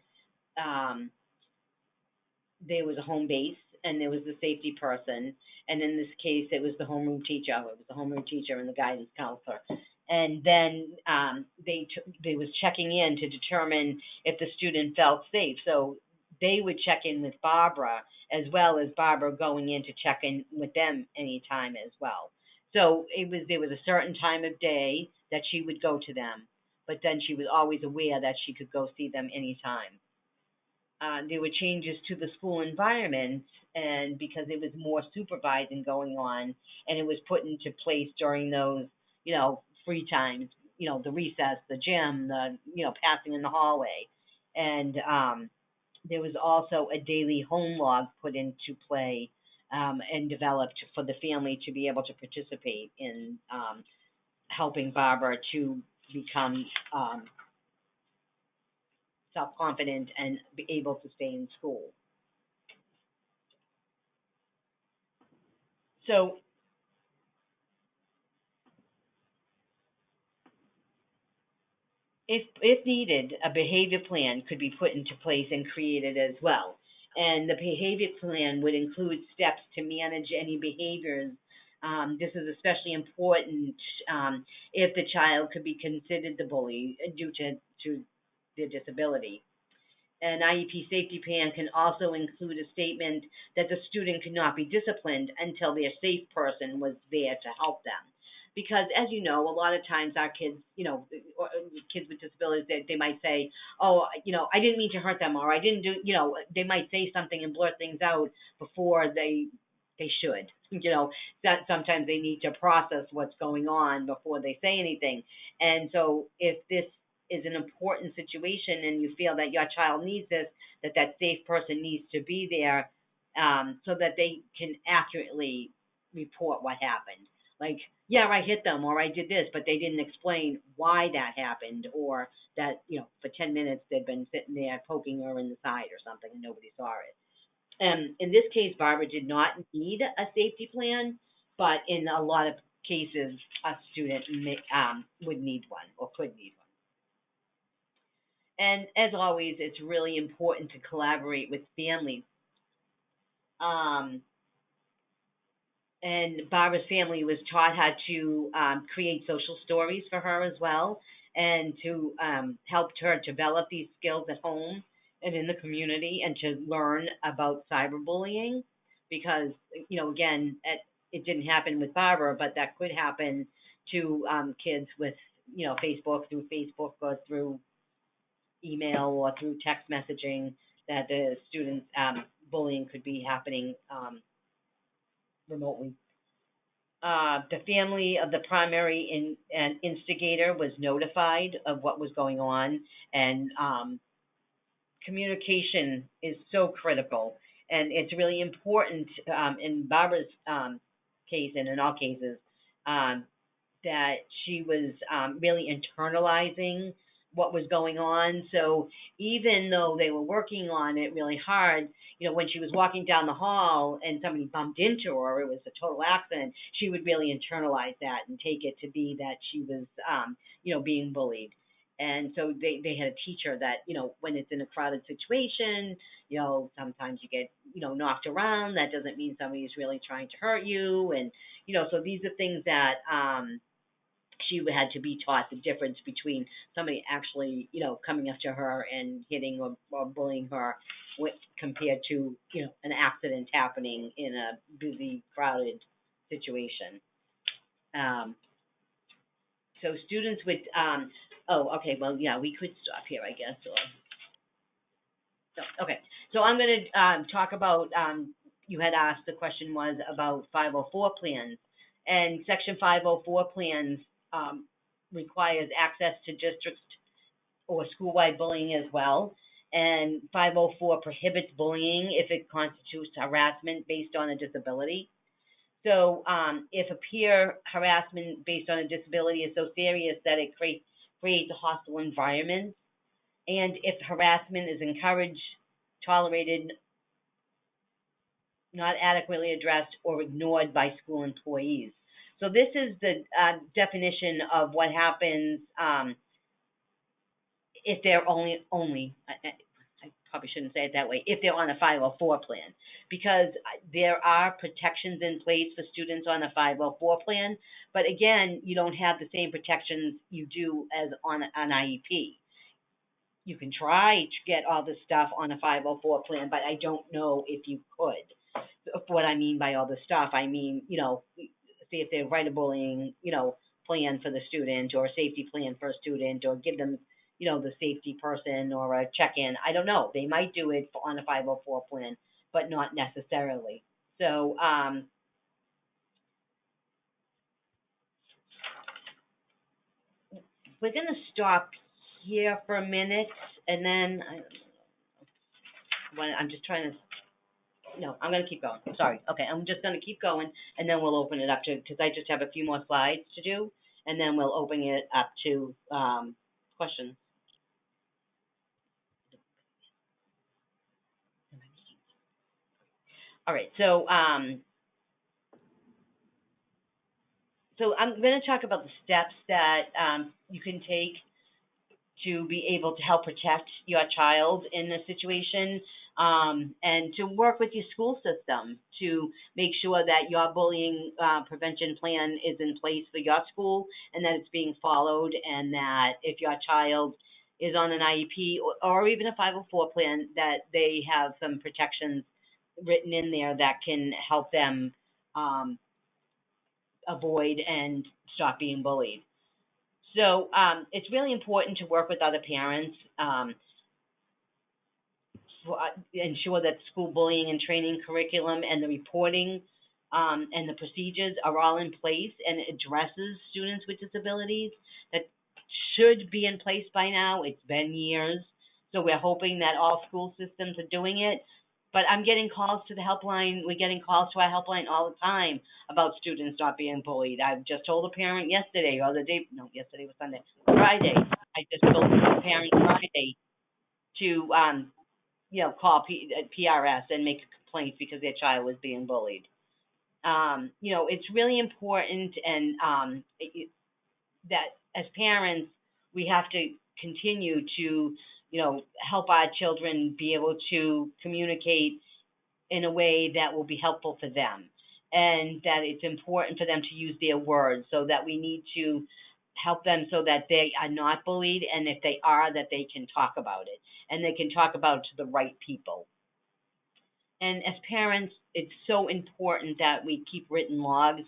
there was a home base, and there was the safety person, and in this case, it was the homeroom teacher. It was the homeroom teacher and the guidance counselor. And then they was checking in to determine if the student felt safe. So they would check in with Barbara, as well as Barbara going in to check in with them anytime as well. So there was a certain time of day that she would go to them, but then she was always aware that she could go see them anytime. There were changes to the school environment, and because there was more supervising going on, and it was put into place during those, free times, the recess, the gym, the, passing in the hallway. And there was also a daily home log put into play and developed for the family to be able to participate in helping Barbara to become self-confident and be able to stay in school. So If needed, a behavior plan could be put into place and created as well. And the behavior plan would include steps to manage any behaviors. This is especially important if the child could be considered the bully due to their disability. An IEP safety plan can also include a statement that the student could not be disciplined until their safe person was there to help them. Because, as you know, a lot of times our kids, or kids with disabilities, they might say, oh, I didn't mean to hurt them, or I didn't do, they might say something and blurt things out before they should. That sometimes they need to process what's going on before they say anything. And so if this is an important situation and you feel that your child needs this, that safe person needs to be there, so that they can accurately report what happened. Like, yeah, I hit them or I did this, but they didn't explain why that happened, or that, for 10 minutes they'd been sitting there poking her in the side or something and nobody saw it. In this case, Barbara did not need a safety plan, but in a lot of cases, a student would need one or could need one. And as always, it's really important to collaborate with families. And Barbara's family was taught how to create social stories for her as well, and to help her develop these skills at home and in the community, and to learn about cyberbullying. Because, again, it didn't happen with Barbara, but that could happen to kids with, Facebook, through Facebook or through email or through text messaging, that the students bullying could be happening remotely. The family of the primary and instigator was notified of what was going on, and communication is so critical, and it's really important in Barbara's case, and in all cases, that she was really internalizing what was going on. So even though they were working on it really hard, when she was walking down the hall and somebody bumped into her, or it was a total accident, she would really internalize that and take it to be that she was, being bullied. And so they had to teach her that, when it's in a crowded situation, sometimes you get, knocked around. That doesn't mean somebody's really trying to hurt you. And, so these are things that she had to be taught, the difference between somebody actually, coming up to her and hitting or bullying her, compared to, an accident happening in a busy, crowded situation. So students with, okay, well, yeah, we could stop here, I guess. Okay, so I'm going to talk about, you had asked, the question was about 504 plans. And Section 504 plans requires access to district or school-wide bullying as well. And 504 prohibits bullying if it constitutes harassment based on a disability. So if a peer harassment based on a disability is so serious that it creates a hostile environment, and if harassment is encouraged, tolerated, not adequately addressed, or ignored by school employees. So this is the definition of what happens if they're only I probably shouldn't say it that way, if they're on a 504 plan, because there are protections in place for students on a 504 plan, but again, you don't have the same protections you do as on an IEP. You can try to get all this stuff on a 504 plan, but I don't know if you could. What I mean by all this stuff, I mean, see if they write a bullying, plan for the student, or a safety plan for a student, or give them, the safety person or a check-in. I don't know. They might do it on a 504 plan, but not necessarily. So, we're going to stop here for a minute, and then I'm just trying to, no, I'm going to keep going. Sorry. Okay, I'm just going to keep going, and then we'll open it up to, because I just have a few more slides to do, and then we'll open it up to questions. All right, so I'm going to talk about the steps that you can take to be able to help protect your child in this situation, and to work with your school system to make sure that your bullying prevention plan is in place for your school and that it's being followed, and that if your child is on an IEP or even a 504 plan, that they have some protections written in there that can help them avoid and stop being bullied. So it's really important to work with other parents, ensure that school bullying and training curriculum and the reporting and the procedures are all in place and addresses students with disabilities. That should be in place by now. It's been years. So we're hoping that all school systems are doing it. But I'm getting calls to the helpline. We're getting calls to our helpline all the time about students not being bullied. I've just told a parent yesterday, or yesterday was Sunday, Friday. I just told a parent Friday to call PRS and make a complaint because their child was being bullied. It's really important, and that as parents, we have to continue to, help our children be able to communicate in a way that will be helpful for them, and that it's important for them to use their words, so that we need to help them so that they are not bullied, and if they are, that they can talk about it, and they can talk about it to the right people. And as parents, it's so important that we keep written logs.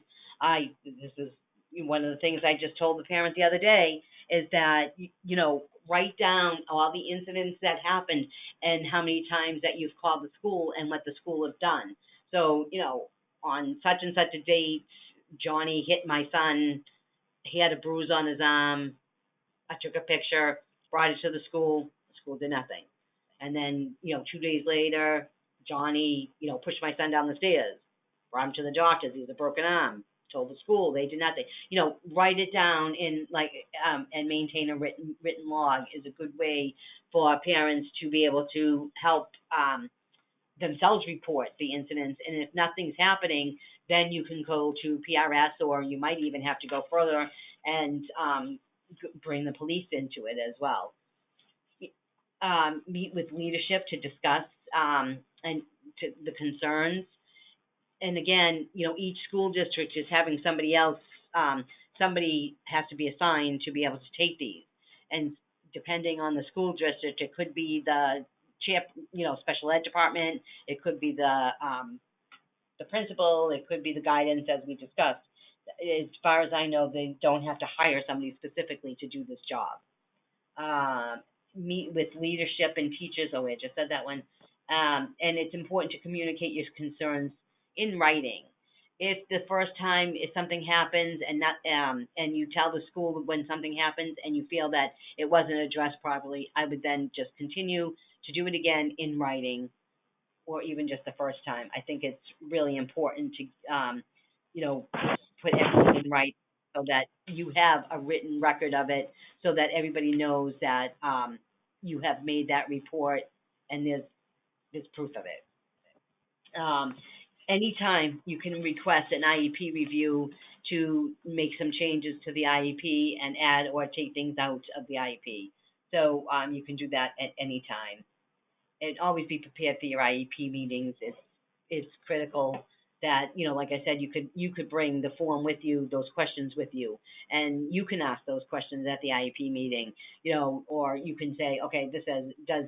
This is one of the things I just told the parent the other day, is that, write down all the incidents that happened and how many times that you've called the school and what the school has done. So, on such and such a date, Johnny hit my son. He had a bruise on his arm. I took a picture, brought it to the school. The school did nothing. And then, 2 days later, Johnny, pushed my son down the stairs, brought him to the doctors. He has a broken arm. Told the school, they did nothing. Write it down and maintain a written log is a good way for parents to be able to help themselves report the incidents. And if nothing's happening, then you can go to PRS, or you might even have to go further and bring the police into it as well. Meet with leadership to discuss the concerns. And again, each school district is having somebody else, somebody has to be assigned to be able to take these. And depending on the school district, it could be the special ed department, it could be the principal, it could be the guidance, as we discussed. As far as I know, they don't have to hire somebody specifically to do this job. Meet with leadership and teachers. Oh, I just said that one. And it's important to communicate your concerns in writing. If the first time if something happens and you tell the school when something happens and you feel that it wasn't addressed properly, I would then just continue to do it again in writing, or even just the first time. I think it's really important to put everything in writing so that you have a written record of it, so that everybody knows that you have made that report and there's proof of it. Anytime you can request an IEP review to make some changes to the IEP and add or take things out of the IEP. So you can do that at any time. And always be prepared for your IEP meetings. It's critical that, like I said, you could bring the form with you, those questions with you, and you can ask those questions at the IEP meeting, or you can say, okay, this says, does,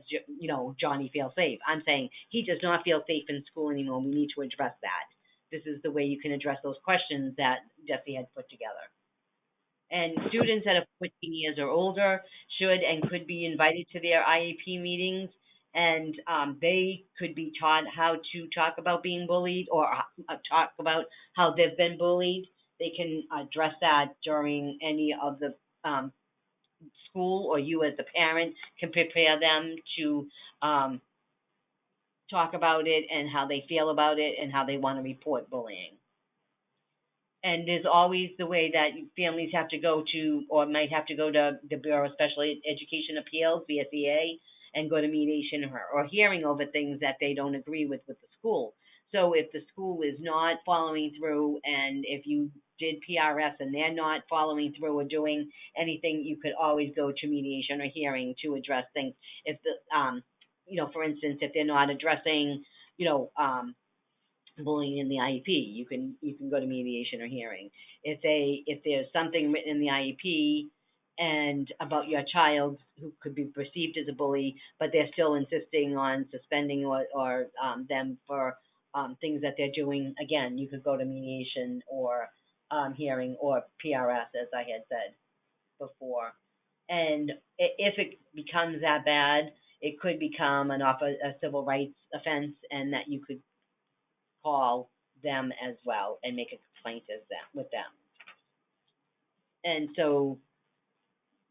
Johnny feel safe? I'm saying he does not feel safe in school anymore. We need to address that. This is the way you can address those questions that Jesse had put together. And students that are 14 years or older should and could be invited to their IEP meetings, and they could be taught how to talk about being bullied, or talk about how they've been bullied. They can address that during any of the school, or you as the parent can prepare them to talk about it and how they feel about it and how they want to report bullying. And there's always the way that families have to go to, or might have to go to the Bureau of Special Education Appeals, BSEA, and go to mediation or hearing over things that they don't agree with the school. So if the school is not following through, and if you did PRS and they're not following through or doing anything, you could always go to mediation or hearing to address things. If the, for instance, if they're not addressing, bullying in the IEP, you can go to mediation or hearing. If there's something written in the IEP and about your child who could be perceived as a bully, but they're still insisting on suspending or them for things that they're doing, again, you could go to mediation or hearing or PRS, as I had said before. And if it becomes that bad, it could become a civil rights offense, and that you could call them as well and make a complaint with them. And so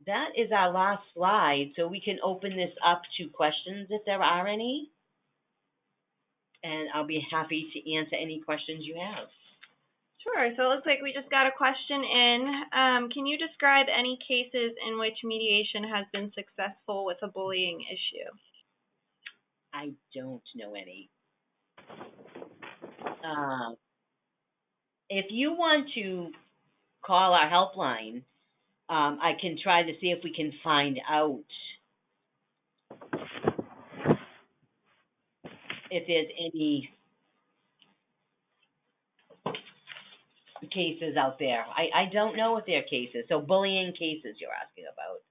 that is our last slide. So we can open this up to questions if there are any. And I'll be happy to answer any questions you have. Sure. So it looks like we just got a question in. Can you describe any cases in which mediation has been successful with a bullying issue? I don't know any. If you want to call our helpline, I can try to see if we can find out if there's any cases out there. I don't know if there are cases. So bullying cases you're asking about.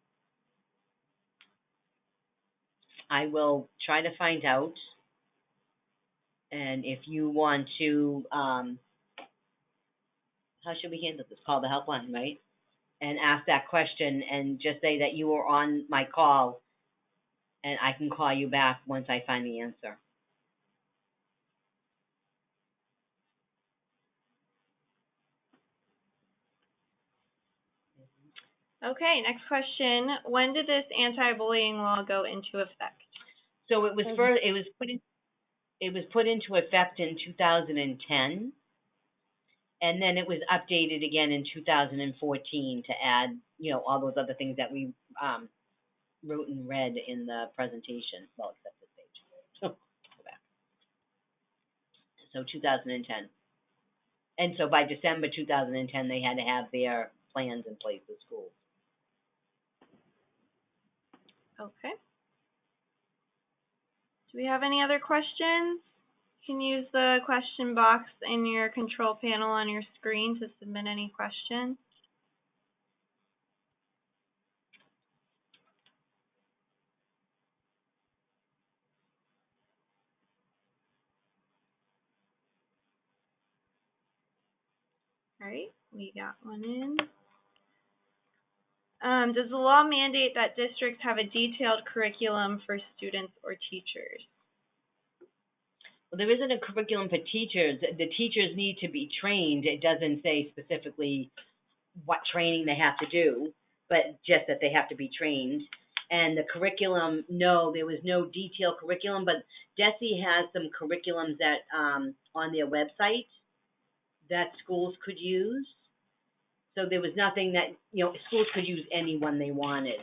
I will try to find out. And if you want to, how should we handle this? Call the helpline, right? And ask that question and just say that you were on my call, and I can call you back once I find the answer. Okay, next question. When did this anti-bullying law go into effect? So it was put into effect in 2010, and then it was updated again in 2014 to add, all those other things that we wrote and read in the presentation. Well, except this page. So go back. So 2010. And so by December 2010, they had to have their plans in place with schools. Okay. Do we have any other questions? You can use the question box in your control panel on your screen to submit any questions. All right, we got one in. Does the law mandate that districts have a detailed curriculum for students or teachers? Well, there isn't a curriculum for teachers. The teachers need to be trained. It doesn't say specifically what training they have to do, but just that they have to be trained. And the curriculum, no, there was no detailed curriculum, but DESE has some curriculums that on their website that schools could use. So there was nothing that, schools could use any one they wanted,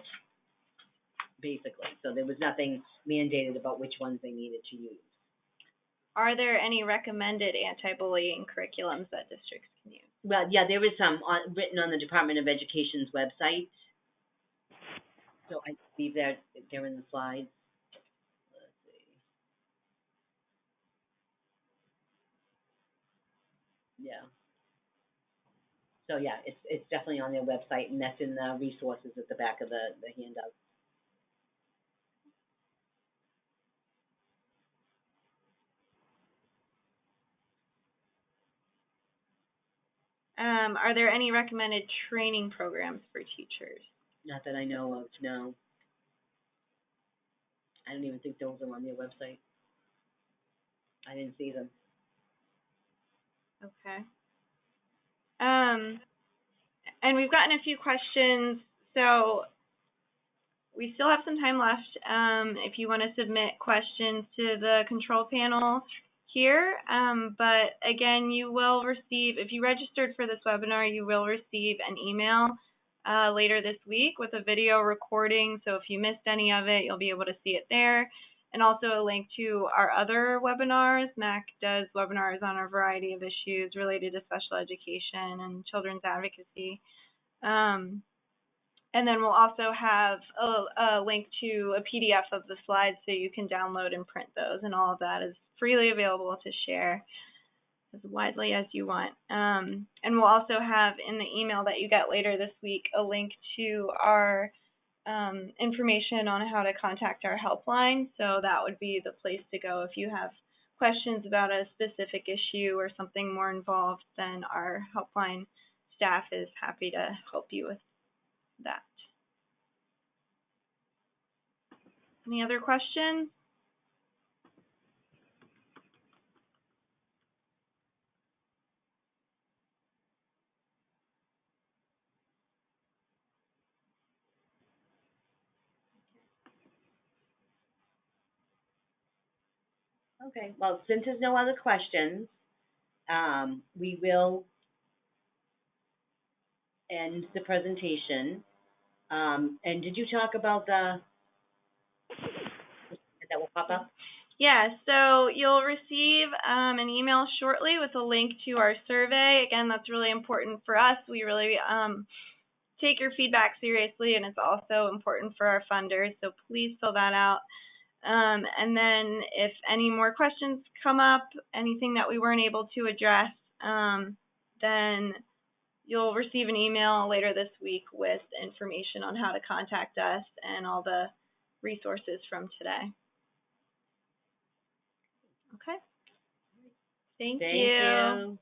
basically. So there was nothing mandated about which ones they needed to use. Are there any recommended anti-bullying curriculums that districts can use? Well, yeah, there is some written on the Department of Education's website. So I believe they're in the slides. Let's see. Yeah. So yeah, it's definitely on their website, and that's in the resources at the back of the handout. Are there any recommended training programs for teachers? Not that I know of, no. I don't even think those are on their website. I didn't see them. Okay. And we've gotten a few questions, so we still have some time left if you want to submit questions to the control panel here. But again, you will receive, if you registered for this webinar, you will receive an email later this week with a video recording. So if you missed any of it, you'll be able to see it there. and also a link to our other webinars. MAC does webinars on a variety of issues related to special education and children's advocacy. And then we'll also have a link to a PDF of the slides so you can download and print those, and all of that is freely available to share as widely as you want. And we'll also have in the email that you get later this week a link to our information on how to contact our helpline. So that would be the place to go if you have questions about a specific issue or something more involved. Then our helpline staff is happy to help you with that. Any other questions? Okay, well, since there's no other questions, we will end the presentation. And did you talk about that will pop up? Yeah, so you'll receive an email shortly with a link to our survey. Again, that's really important for us. We really take your feedback seriously, and it's also important for our funders, so please fill that out. And then if any more questions come up, anything that we weren't able to address, then you'll receive an email later this week with information on how to contact us and all the resources from today. Okay. Thank you.